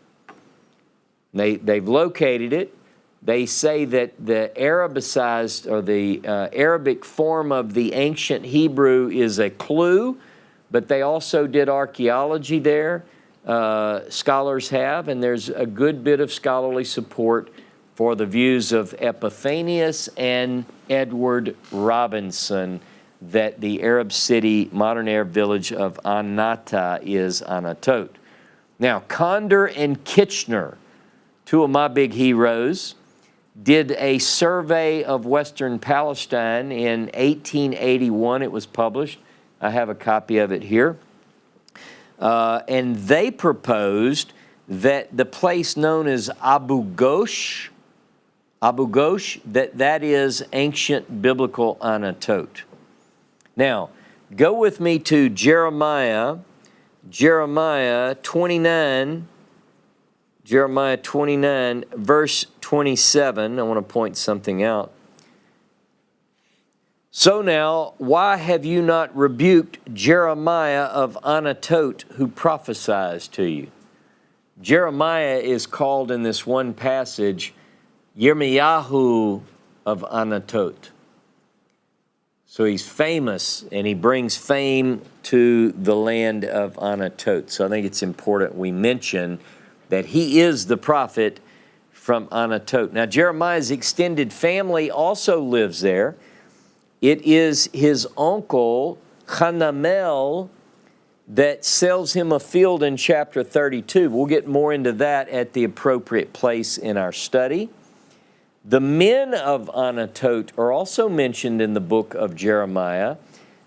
They've located it. They say that the Arabicized, or the Arabic form of the ancient Hebrew is a clue, but they also did archaeology there, scholars have, and there's a good bit of scholarly support for the views of Epiphanius and Edward Robinson that the Arab city, modern Arab village of Anathoth is Anathoth. Now, Condor and Kitchener, 2 of my big heroes, did a survey of Western Palestine in 1881. It was published. I have a copy of it here. And they proposed that the place known as Abu Ghosh, that is ancient biblical Anathoth. Now, go with me to Jeremiah 29, verse 27. I want to point something out. So now, why have you not rebuked Jeremiah of Anathoth, who prophesies to you? Jeremiah is called in this one passage Yirmiyahu of Anathoth. So he's famous, and he brings fame to the land of Anathoth. So I think it's important we mention that he is the prophet from Anathoth. Now, Jeremiah's extended family also lives there. It is his uncle, Hanamel, that sells him a field in chapter 32. We'll get more into that at the appropriate place in our study. The men of Anathoth are also mentioned in the book of Jeremiah.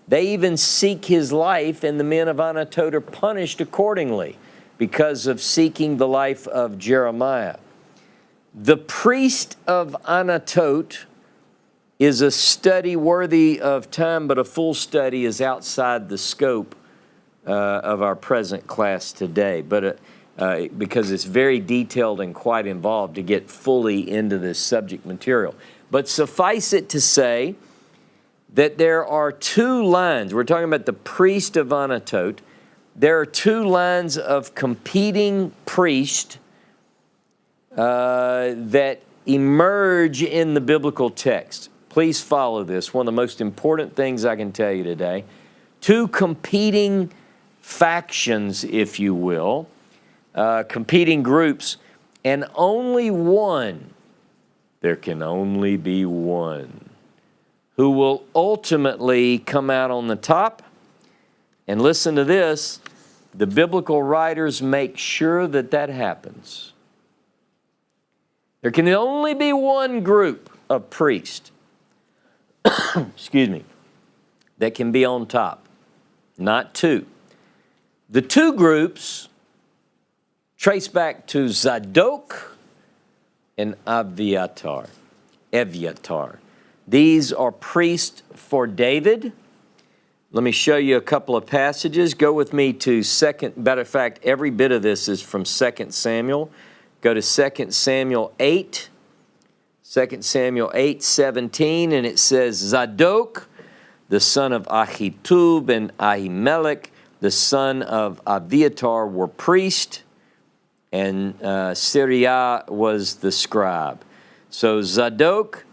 They even seek his life, and the men of Anathoth are punished accordingly because of seeking the life of Jeremiah. The priest of Anathoth is a study worthy of time, but a full study is outside the scope of our present class today. But because it's very detailed and quite involved to get fully into this subject material. But suffice it to say that there are two lines. We're talking about the priest of Anathoth. There are two lines of competing priests that emerge in the biblical text. Please follow this. One of the most important things I can tell you today. Two competing factions, if you will, competing groups, and only one, there can only be one, who will ultimately come out on the top. And listen to this, the biblical writers make sure that that happens. There can only be one group of priests, excuse me, that can be on top, not two. The two groups trace back to Zadok and Abiathar. These are priests for David. Let me show you a couple of passages. Go with me to matter of fact, every bit of this is from 2 Samuel. Go to 2 Samuel 8. 2 Samuel 8:17, and it says, Zadok, the son of Ahitub, and Ahimelech, the son of Abiathar, were priests, and Siriah was the scribe. So Zadok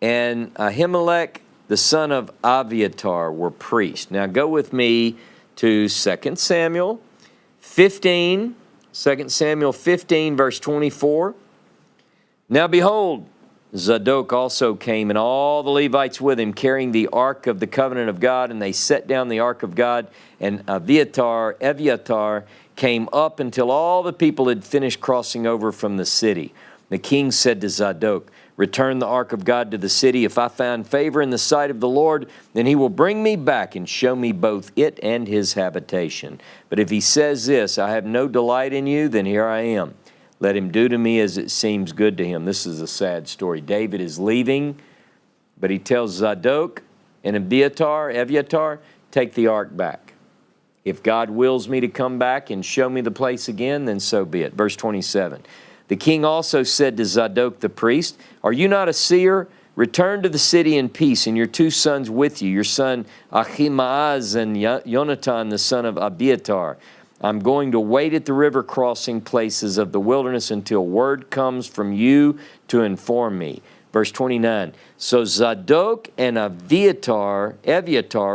and Ahimelech, the son of Abiathar, were priests. Now go with me to 2 Samuel 15, 2 Samuel 15, verse 24. Now behold, Zadok also came, and all the Levites with him, carrying the ark of the covenant of God, and they set down the ark of God, and Abiathar came up until all the people had finished crossing over from the city. The king said to Zadok, return the ark of God to the city. If I find favor in the sight of the Lord, then he will bring me back and show me both it and his habitation. But if he says this, I have no delight in you, then here I am. Let him do to me as it seems good to him. This is a sad story. David is leaving, but he tells Zadok and Abiathar, take the ark back. If God wills me to come back and show me the place again, then so be it. Verse 27. The king also said to Zadok the priest, are you not a seer? Return to the city in peace, and your two sons with you, your son Ahimaaz and Jonathan, the son of Abiathar. I'm going to wait at the river crossing places of the wilderness until word comes from you to inform me. Verse 29, so Zadok and Abiathar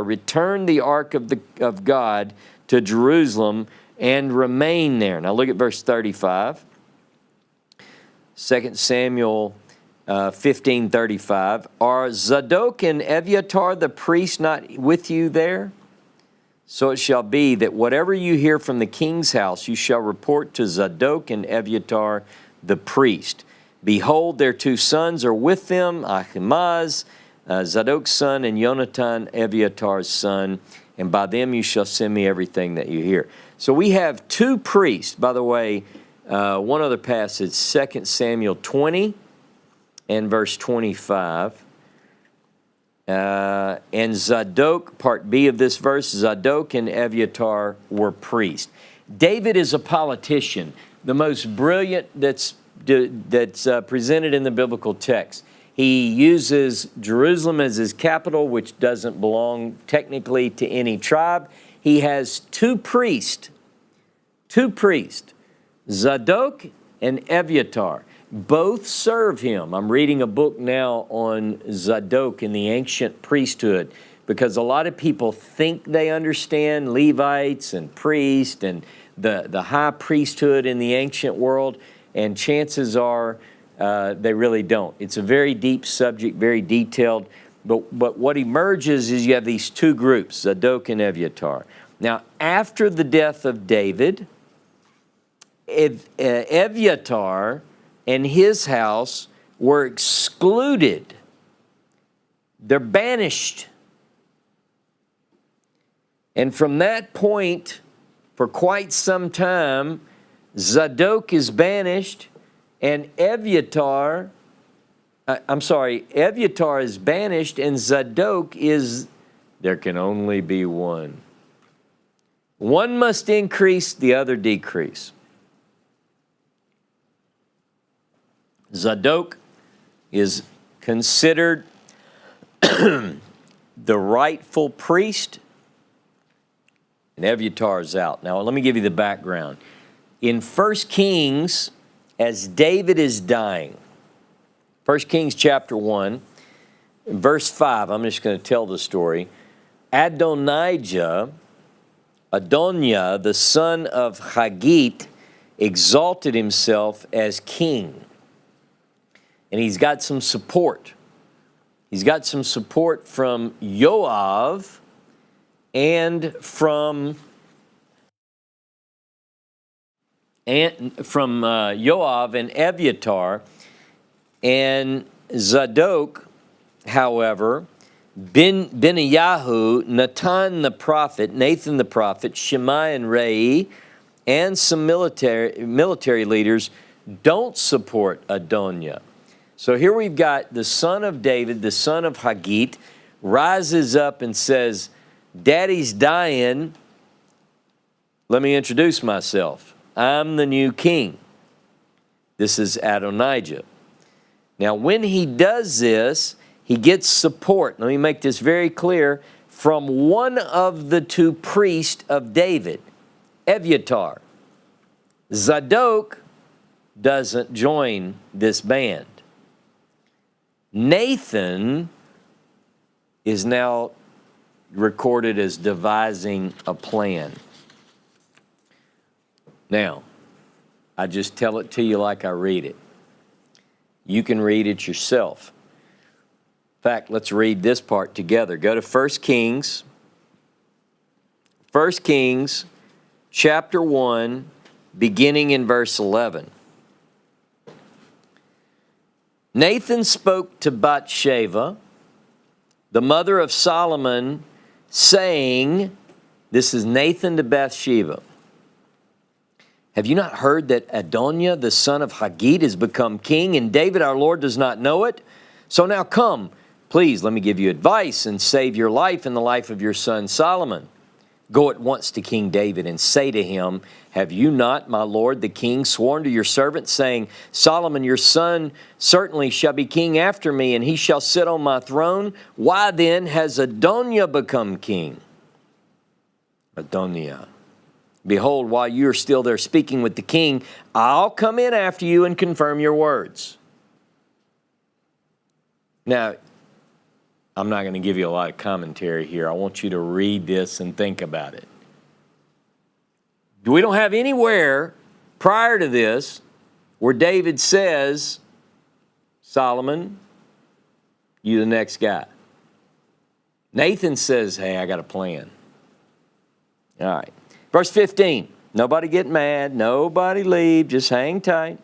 returned the ark of God to Jerusalem and remained there. Now look at verse 35. 2 Samuel 15:35. Are Zadok and Abiathar the priests not with you there? So it shall be that whatever you hear from the king's house, you shall report to Zadok and Abiathar the priest. Behold, their two sons are with them, Ahimaaz, Zadok's son, and Jonathan, Abiathar's son. and by them you shall send me everything that you hear. So we have two priests. By the way, one other passage, 2 Samuel 20 and verse 25. And Zadok, part B of this verse, Zadok and Abiathar were priests. David is a politician, the most brilliant that's presented in the biblical text. He uses Jerusalem as his capital, which doesn't belong technically to any tribe. He has two priests, Zadok and Abiathar. Both serve him. I'm reading a book now on Zadok in the ancient priesthood, because a lot of people think they understand Levites and priests and the high priesthood in the ancient world, and chances are they really don't. It's a very deep subject, very detailed, but what emerges is you have these two groups, Zadok and Abiathar. Now, after the death of David, Abiathar and his house were excluded. They're banished. And from that point, for quite some time, Zadok is banished, and Abiathar is banished, and Zadok is, there can only be one. One must increase, the other decrease. Zadok is considered the rightful priest, and Abiathar is out. Now, let me give you the background. In 1 Kings, as David is dying, 1 Kings chapter 1, verse 5, I'm just going to tell the story. Adonijah, the son of Haggith, exalted himself as king. And he's got some support. He's got some support from Yoav and from Yoav and Abiathar. And Zadok, however, Benayahu, Nathan the prophet, Shimei and Rei, and some military leaders don't support Adoniah. So here we've got the son of David, the son of Haggith, rises up and says, Daddy's dying. Let me introduce myself. I'm the new king. This is Adonijah. Now, when he does this, he gets support. Let me make this very clear. From one of the two priests of David, Abiathar. Zadok doesn't join this band. Nathan is now recorded as devising a plan. Now, I just tell it to you like I read it. You can read it yourself. In fact, let's read this part together. Go to 1 Kings. 1 Kings chapter 1, beginning in verse 11. Nathan spoke to Bathsheba, the mother of Solomon, saying, this is Nathan to Bathsheba, have you not heard that Adoniah, the son of Haggith, has become king, and David our Lord does not know it? So now come, please, let me give you advice and save your life and the life of your son Solomon. Go at once to King David and say to him, have you not, my lord the king, sworn to your servant, saying, Solomon your son certainly shall be king after me, and he shall sit on my throne? Why then has Adoniah become king? Adoniah. Behold, while you are still there speaking with the king, I'll come in after you and confirm your words. Now, I'm not going to give you a lot of commentary here. I want you to read this and think about it. We don't have anywhere prior to this where David says, Solomon, you the next guy. Nathan says, hey, I got a plan. All right. Verse 15, nobody get mad, nobody leave, just hang tight.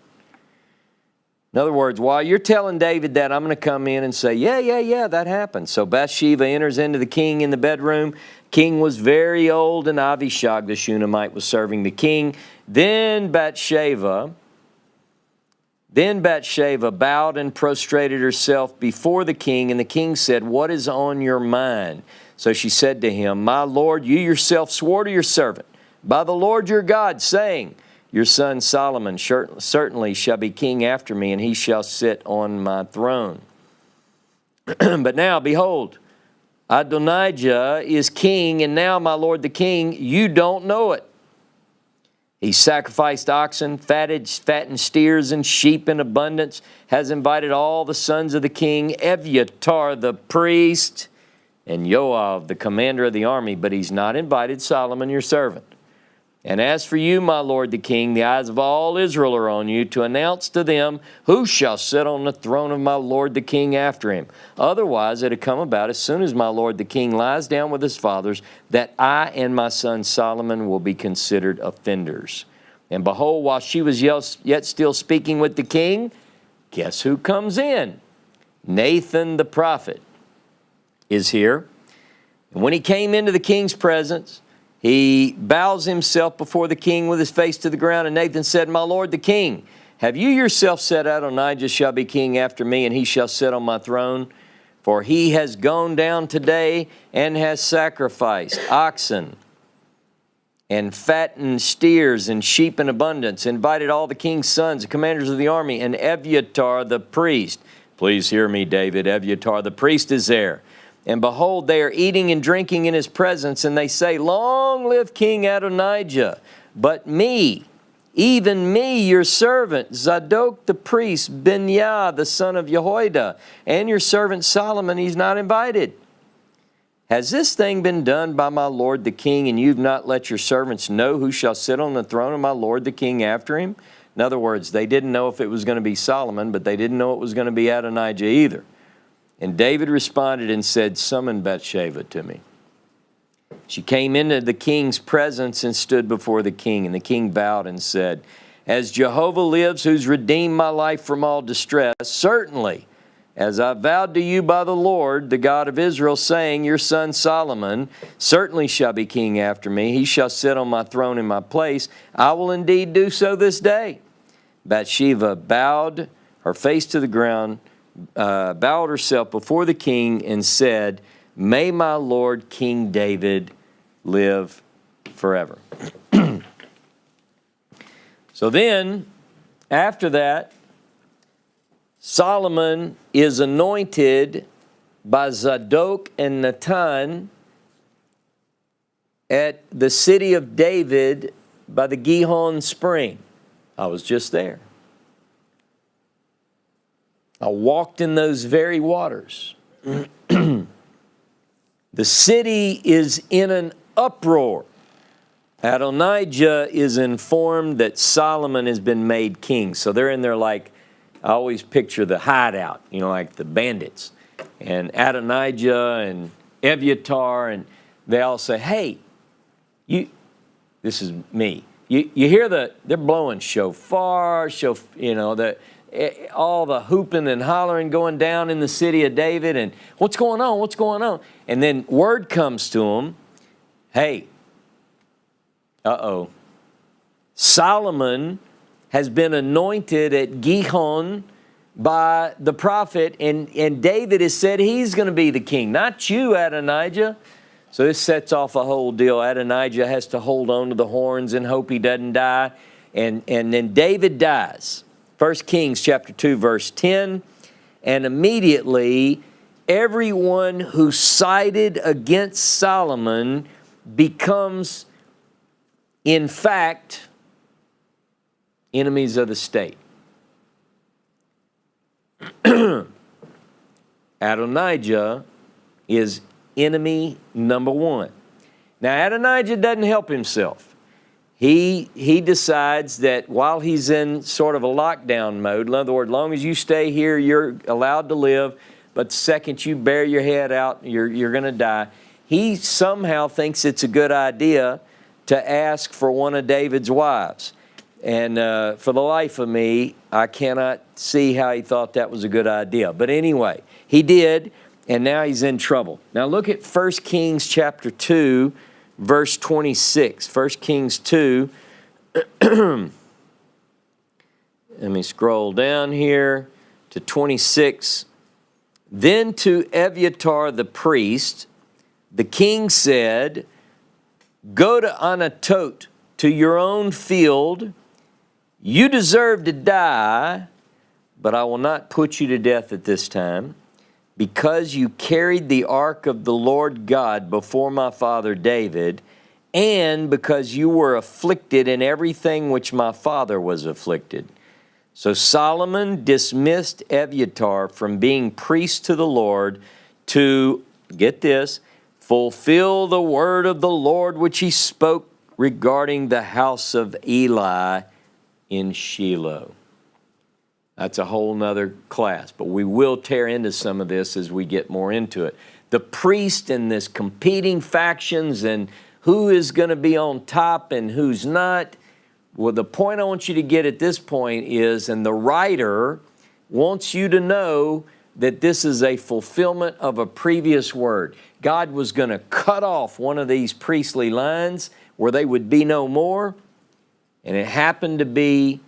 In other words, while you're telling David that, I'm going to come in and say, yeah, that happened. So Bathsheba enters into the king in the bedroom. King was very old, and Abishag the Shunammite was serving the king. Then Bathsheba bowed and prostrated herself before the king, and the king said, "What is on your mind?" So she said to him, "My lord, you yourself swore to your servant by the Lord your God, saying, your son Solomon certainly shall be king after me, and he shall sit on my throne. But now, behold, Adonijah is king, and now, my lord the king, you don't know it. He sacrificed oxen, fattened steers, and sheep in abundance, has invited all the sons of the king, Evyatar the priest, and Joab the commander of the army, but he's not invited Solomon your servant. And as for you, my lord the king, the eyes of all Israel are on you, to announce to them who shall sit on the throne of my lord the king after him. Otherwise it had come about, as soon as my lord the king lies down with his fathers, that I and my son Solomon will be considered offenders. And behold, while she was yet still speaking with the king, guess who comes in? Nathan the prophet is here. And when he came into the king's presence, he bows himself before the king with his face to the ground. And Nathan said, my lord the king, have you yourself said, Adonijah shall be king after me, and he shall sit on my throne? For he has gone down today and has sacrificed oxen and fattened steers and sheep in abundance, invited all the king's sons, the commanders of the army, and Evyatar the priest. Please hear me, David. Evyatar the priest is there. And behold, they are eating and drinking in his presence, and they say, long live King Adonijah. But me, even me, your servant, Zadok the priest, Binyah the son of Jehoiada, and your servant Solomon, he's not invited. Has this thing been done by my lord the king, and you've not let your servants know who shall sit on the throne of my lord the king after him? In other words, they didn't know if it was going to be Solomon, but they didn't know it was going to be Adonijah either. And David responded and said, summon Bathsheba to me. She came into the king's presence and stood before the king. And the king bowed and said, as Jehovah lives, who's redeemed my life from all distress, certainly, as I vowed to you by the Lord, the God of Israel, saying, your son Solomon certainly shall be king after me. He shall sit on my throne in my place. I will indeed do so this day. Bathsheba bowed her face to the ground, bowed herself before the king and said, may my lord King David live forever. So then, after that, Solomon is anointed by Zadok and Nathan at the city of David by the Gihon spring. I was just there. I walked in those very waters. The city is in an uproar. Adonijah is informed that Solomon has been made king. So they're in there like, I always picture the hideout, you know, like the bandits. And Adonijah and Evyatar, and they all say, hey, this is me. You hear they're blowing shofar, you know, all the hooping and hollering going down in the city of David, and what's going on, what's going on? And then word comes to them, hey, Solomon has been anointed at Gihon by the prophet, and David has said he's going to be the king, not you, Adonijah. So this sets off a whole deal. Adonijah has to hold on to the horns and hope he doesn't die, and then David dies. 1 Kings chapter 2, verse 10, and immediately everyone who sided against Solomon becomes, in fact, enemies of the state. Adonijah is enemy number one. Now, Adonijah doesn't help himself. He decides that while he's in sort of a lockdown mode, in other words, as long as you stay here, you're allowed to live, but the second you bear your head out, you're going to die. He somehow thinks it's a good idea to ask for one of David's wives. And for the life of me, I cannot see how he thought that was a good idea. But anyway, he did, and now he's in trouble. Now look at 1 Kings chapter 2, verse 26. 1 Kings 2. Let me scroll down here to 26. Then to Abiathar the priest, the king said, "Go to Anathoth, to your own field. You deserve to die, but I will not put you to death at this time, because you carried the ark of the Lord God before my father David, and because you were afflicted in everything which my father was afflicted." So Solomon dismissed Abiathar from being priest to the Lord to, get this, fulfill the word of the Lord which he spoke regarding the house of Eli in Shiloh. That's a whole nother class, but we will tear into some of this as we get more into it. The priest and this competing factions and who is going to be on top and who's not. Well, the point I want you to get at this point is, and the writer wants you to know that this is a fulfillment of a previous word. God was going to cut off one of these priestly lines where they would be no more. And it happened to be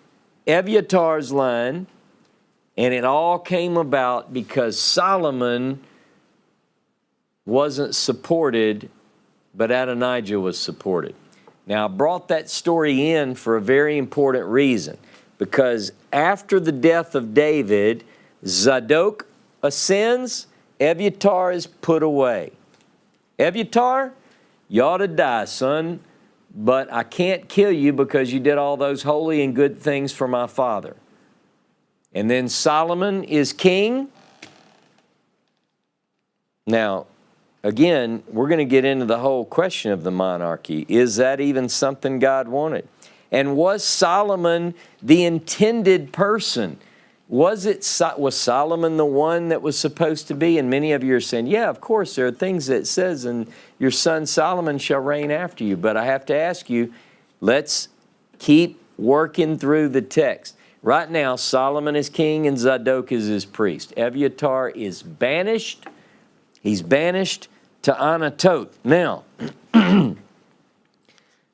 Abiathar's line, and it all came about because Solomon wasn't supported, but Adonijah was supported. Now, I brought that story in for a very important reason, because after the death of David, Zadok ascends, Abiathar is put away. Abiathar, you ought to die, son. But I can't kill you because you did all those holy and good things for my father. And then Solomon is king. Now, again, we're going to get into the whole question of the monarchy. Is that even something God wanted? And was Solomon the intended person? Was Solomon the one that was supposed to be? And many of you are saying, yeah, of course, there are things that it says, and your son Solomon shall reign after you. But I have to ask you, let's keep working through the text. Right now, Solomon is king and Zadok is his priest. Abiathar is banished. He's banished to Anathoth. Now,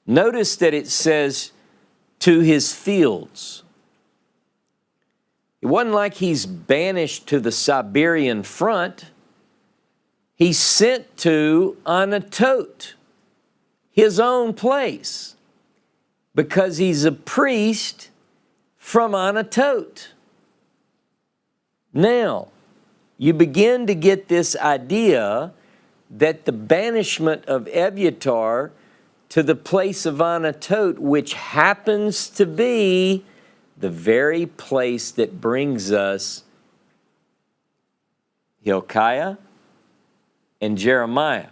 notice that it says to his fields. It wasn't like he's banished to the Siberian front. He's sent to Anathoth, his own place, because he's a priest from Anathoth. Now, you begin to get this idea that the banishment of Abiathar to the place of Anathoth, which happens to be the very place that brings us Hilkiah and Jeremiah.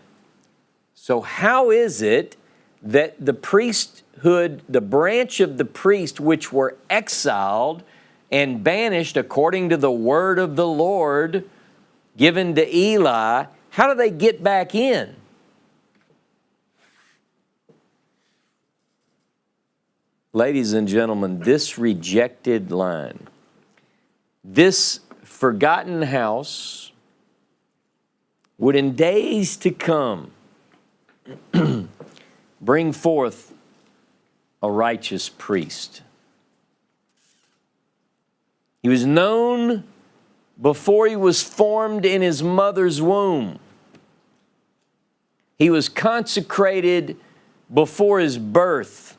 So how is it that the priesthood, the branch of the priest which were exiled and banished according to the word of the Lord given to Eli, how do they get back in? Ladies and gentlemen, this rejected line, this forgotten house would in days to come bring forth a righteous priest. He was known before he was formed in his mother's womb. He was consecrated before his birth.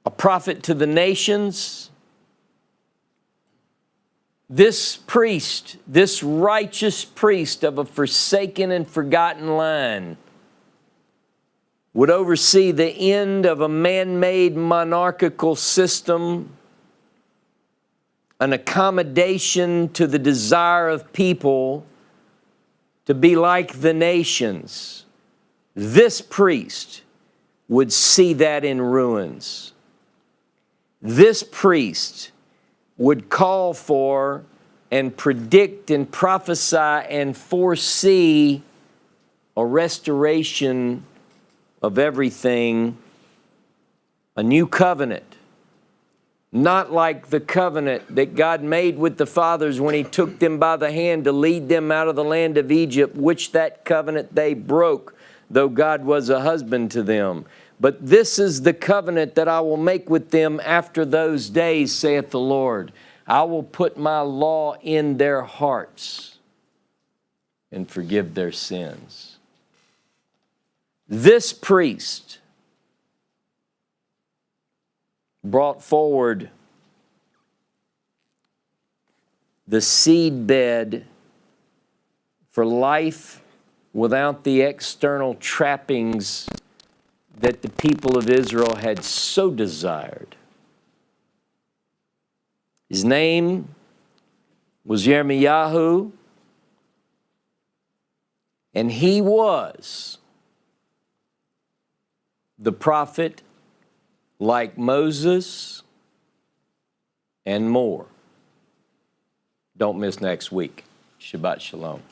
A prophet to the nations. This priest, this righteous priest of a forsaken and forgotten line, would oversee the end of a man-made monarchical system, an accommodation to the desire of people to be like the nations. This priest would see that in ruins. This priest would call for and predict and prophesy and foresee a restoration of everything, a new covenant, Not like the covenant that God made with the fathers when he took them by the hand to lead them out of the land of Egypt, which that covenant they broke, though God was a husband to them. But this is the covenant that I will make with them after those days, saith the Lord. I will put my law in their hearts and forgive their sins. This priest brought forward the seedbed for life without the external trappings that the people of Israel had so desired. His name was Yirmiyahu, and he was the prophet like Moses and more. Don't miss next week. Shabbat Shalom.